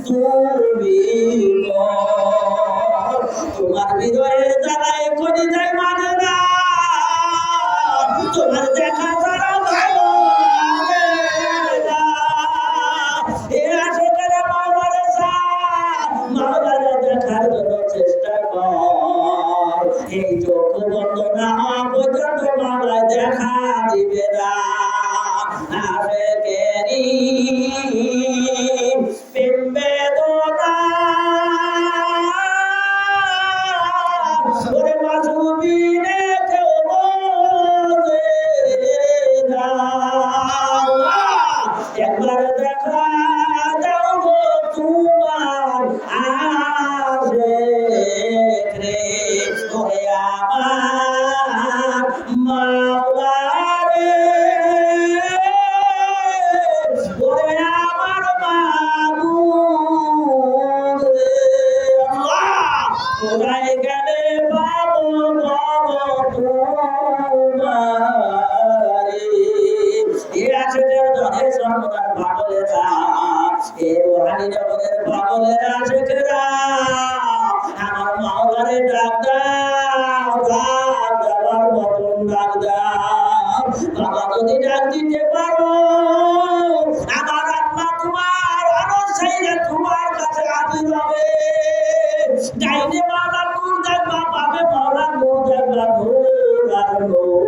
তুমি কোন। তোমার হৃদয়ে যারা এখনই যায় মানে না, তোমার দেখা ছাড়া ভালো লাগে না। এ আশেকেরা মাওলারে চায়, মাওলারে দেখার জন্য চেষ্টা কর। এই চোখ বন্ধ না হওয়া পর্যন্ত মাওলায় দেখা দিবে না। আশেকেরি প্রেম বেদনা, ওরে মাসুমিনে কেউ বোঝে না। একবার দেখা দাও গো তোমার আশেক রে, ওরে আমার মাওলা রে, ওরে আমার মাবুদ রে। আল্লাহ কোথায় গেলে পাবো তোমারে। এ আশেকের দলে সর্বদার পাগলেরা, এ রোহানি জগতের পাগলেরা, আশেকেরা আমার মাওলারে ডাক দাও, ডাক দেওয়ার মতন ডাক দাও। বাবা যদি ডাক দিতে পারো, আমার আত্মা তোমার অনুসারীরা তোমার কাছে হাজির হবে। ডাইনে মাওলার নূর দেখবা, পাবে মাওলার নূর দেখবা, নূর আর নূর।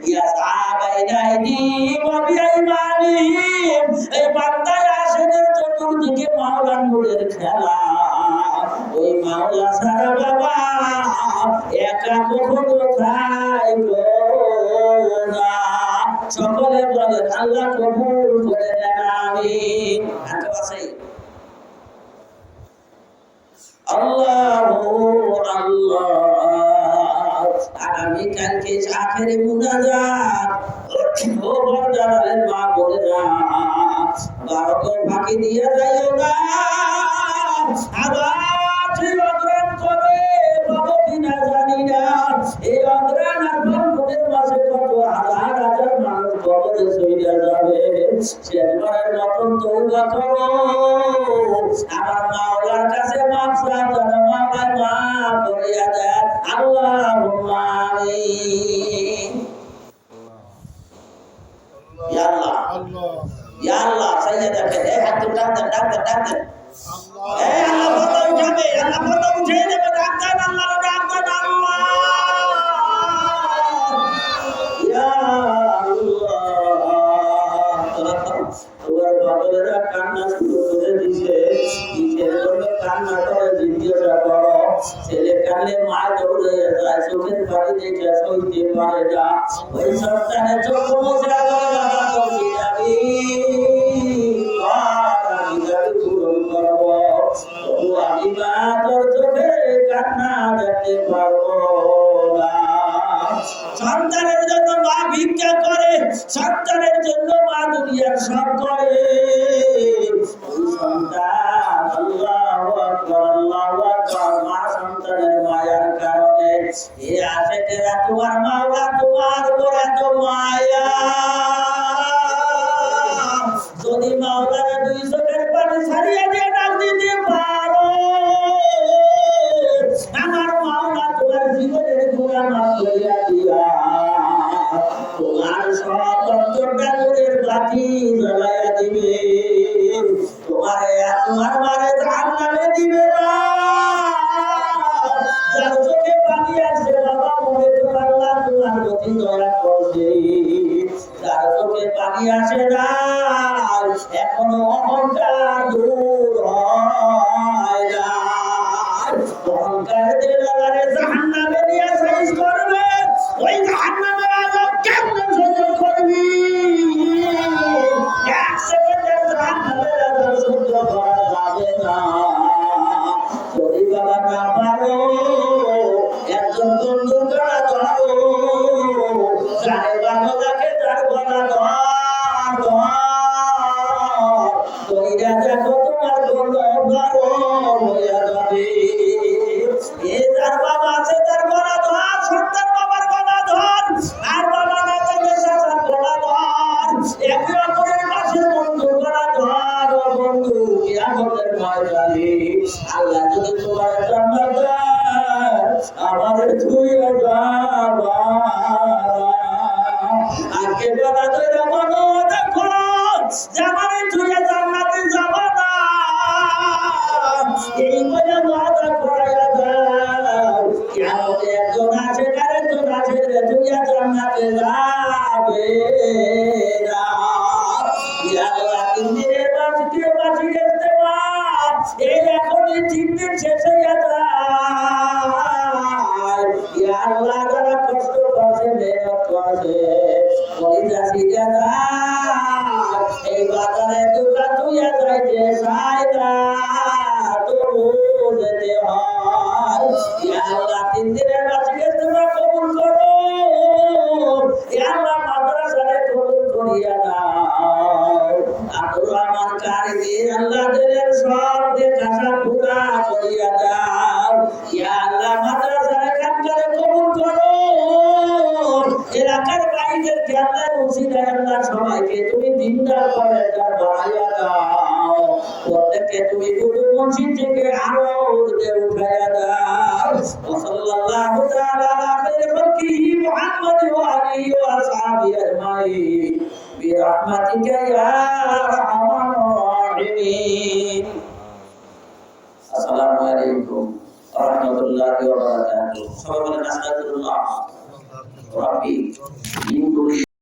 ইয়া সাহাবাইনাইনি ওয়া বিআইমানিহিম, এই বান্দায় আশেকের চতুর্দিকে মাওলার নূরের খেলা। ওই মাওলা ছাড়া বাবা একা কখনো থাকবো না। সকলে বলেন আল্লাহ কবুল করে নেন আমিন। আল্লাহু আল্লাহ। আগামীকালকে আখেরি মুনাজাত, ও বর্দারের মা বোনেরা, বারকত ফাঁকি দিয়ে যাইও না। আবার সেই অগ্রাণ কবে পাবো কিনা জানি না। এই অগ্রাণ আর ফাল্গুনের মাসে কত হাজার হাজার মানুষ কবরে চলে যাবে। শেষবারের মতন তওবা করো, আমার মাওলার কাছে মাফ চাও, যেন মাওলা মাফ করিয়া দেন। আল্লাহুম্মা আমিন। ইয়া আল্লাহ, ইয়া আল্লাহ, সাইয়ে দেখেন, এই হাত টান দেন, টান দেন, টান দেন। এই আল্লাহ পর্দা উঠাবে, আল্লাহ পর্দা উঠিয়ে দেবে, ডাক দেন, আল্লাহর ডাক দেন, আল্লাহ। ইয়া আল্লাহ, তোমার বাবারা কান্না শুরু করে দিছে, কিসের জন্য কান্না করে জিজ্ঞাসা করো। ছেলে কানে মা দৌড়ে যায়, চোখের পানি দেখে সইতে পারে না। ওই সন্তানের চোখ মুছে করে বাবা তুমি যাবি, আমি যাবি পূরণ করবো। তবু আমি মা তোর চোখে কান্না দেখতে পারবো না। সন্তানের জন্য মা ভিক্ষা করে, সন্তানের জন্য মা দুনিয়ার সব করে। সন্তান আল্লাহু আকবার, আল্লাহু আকবার, মা সন্তানের মায়ার কারণে এ আশেকেরা তোমার মাওলা তোমার উপর এত মায়া। যদি মাওলার দুই চোখের পানি ছাড়িয়ে দিয়ে ডাক দিতে পারো, আমার মাওলা তোমার জীবনের গুনাহ মাফ করিয়া দিয়া তোমার সব অন্তরটা নূরের বাতি জ্বালাইয়া দিবে। তোমার আমারে জাহান্নামে দিবে না। যার চোখে পানি আসে বাবা মনে তো আল্লাহ তোমার প্রতি দয়া করবে। যার চোখে পানি আসে না এখনো অহংকার দূর হয় না। অহংকার দিলারে জাহান্নামে নিয়ে সাইজ করবে। ওই জাহান্নামের আযাব কেমনে সহ্য করবি? এক সেকেন্ডের জাহান্নামের আযাব সহ্য করা যাবে না। যদি বাবা না পারো একজন বন্ধু করা ধরো, যারে ভালো লাগে তার গলা ধর। কইরা দেখো তোমার গলা গরম হইয়া যাবে। এ যার বাবা আছে তার গলা ধর, সন্তান বাবার গলা ধর, আর বাবা না থাকলে চাচার গলা ধর, একে অপরের পাশে বন্ধু গলা ধর। ও বন্ধু কিয়ামতের ময়দানে আল্লাহ যদি তোমার জান্নাত দেয় আমাদের ধুইয়া যাবা। আগে গলা ধরে বলো দেখো জামানে ধুইয়া জান্নাতে যাবা না। এই বলে ওয়াদা করাইয়া দাও কিয়ামতে একজন আছে আরেকজন আছে রে ধুইয়া জান্নাতে যাবে না। ইয়া আল্লাহ তিন দিনের বাঁচি গেছে মা, এই এখনই 3 দিন শেষ হইয়া যায়। ইয়া আল্লাহ যারা কষ্ট করছে মেহনত করছে কলিজা সিজা যায়, এই বাজারে দুটা তুইয়া যাইতে চায় না তবু যেতে হয়। ইয়া আল্লাহ 3 দিনের বাঁচি গেছে তোমরা কবুল করো। ইয়া আল্লাহ মাদ্রাসারে কবুল করিয়া দাও। আব্দুর রহমান কারি আল্লাহ দিলের সব দেখাশা পুরা করিয়া দাও। ইয়া আল্লাহ মাদ্রাসারে কামকারে কবুল করো। এলাকার বাইরের জ্ঞানের উসিলায় আল্লাহ সবাইকে তুমি দিনদার পরেজগার বানাইয়া দাও। প্রত্যেককে তুমি গুরু মসজিদ থেকে আরো উঠে উঠাইয়া দাও। সাল্লাল্লাহু তাআলা আলা খাইরি খালকিহি মুহাম্মদ ওয়া আলিহি ওয়া আসহাবিহি আজমাইন বিরহমাতিকা ইয়া আরহামার রাহিমিন। আসসালামু আলাইকুম ওয়া রাহমাতুল্লাহি ওয়া বারাকাতুহু। সবাই বলেন আস্তাগফিরুল্লাহ রাব্বি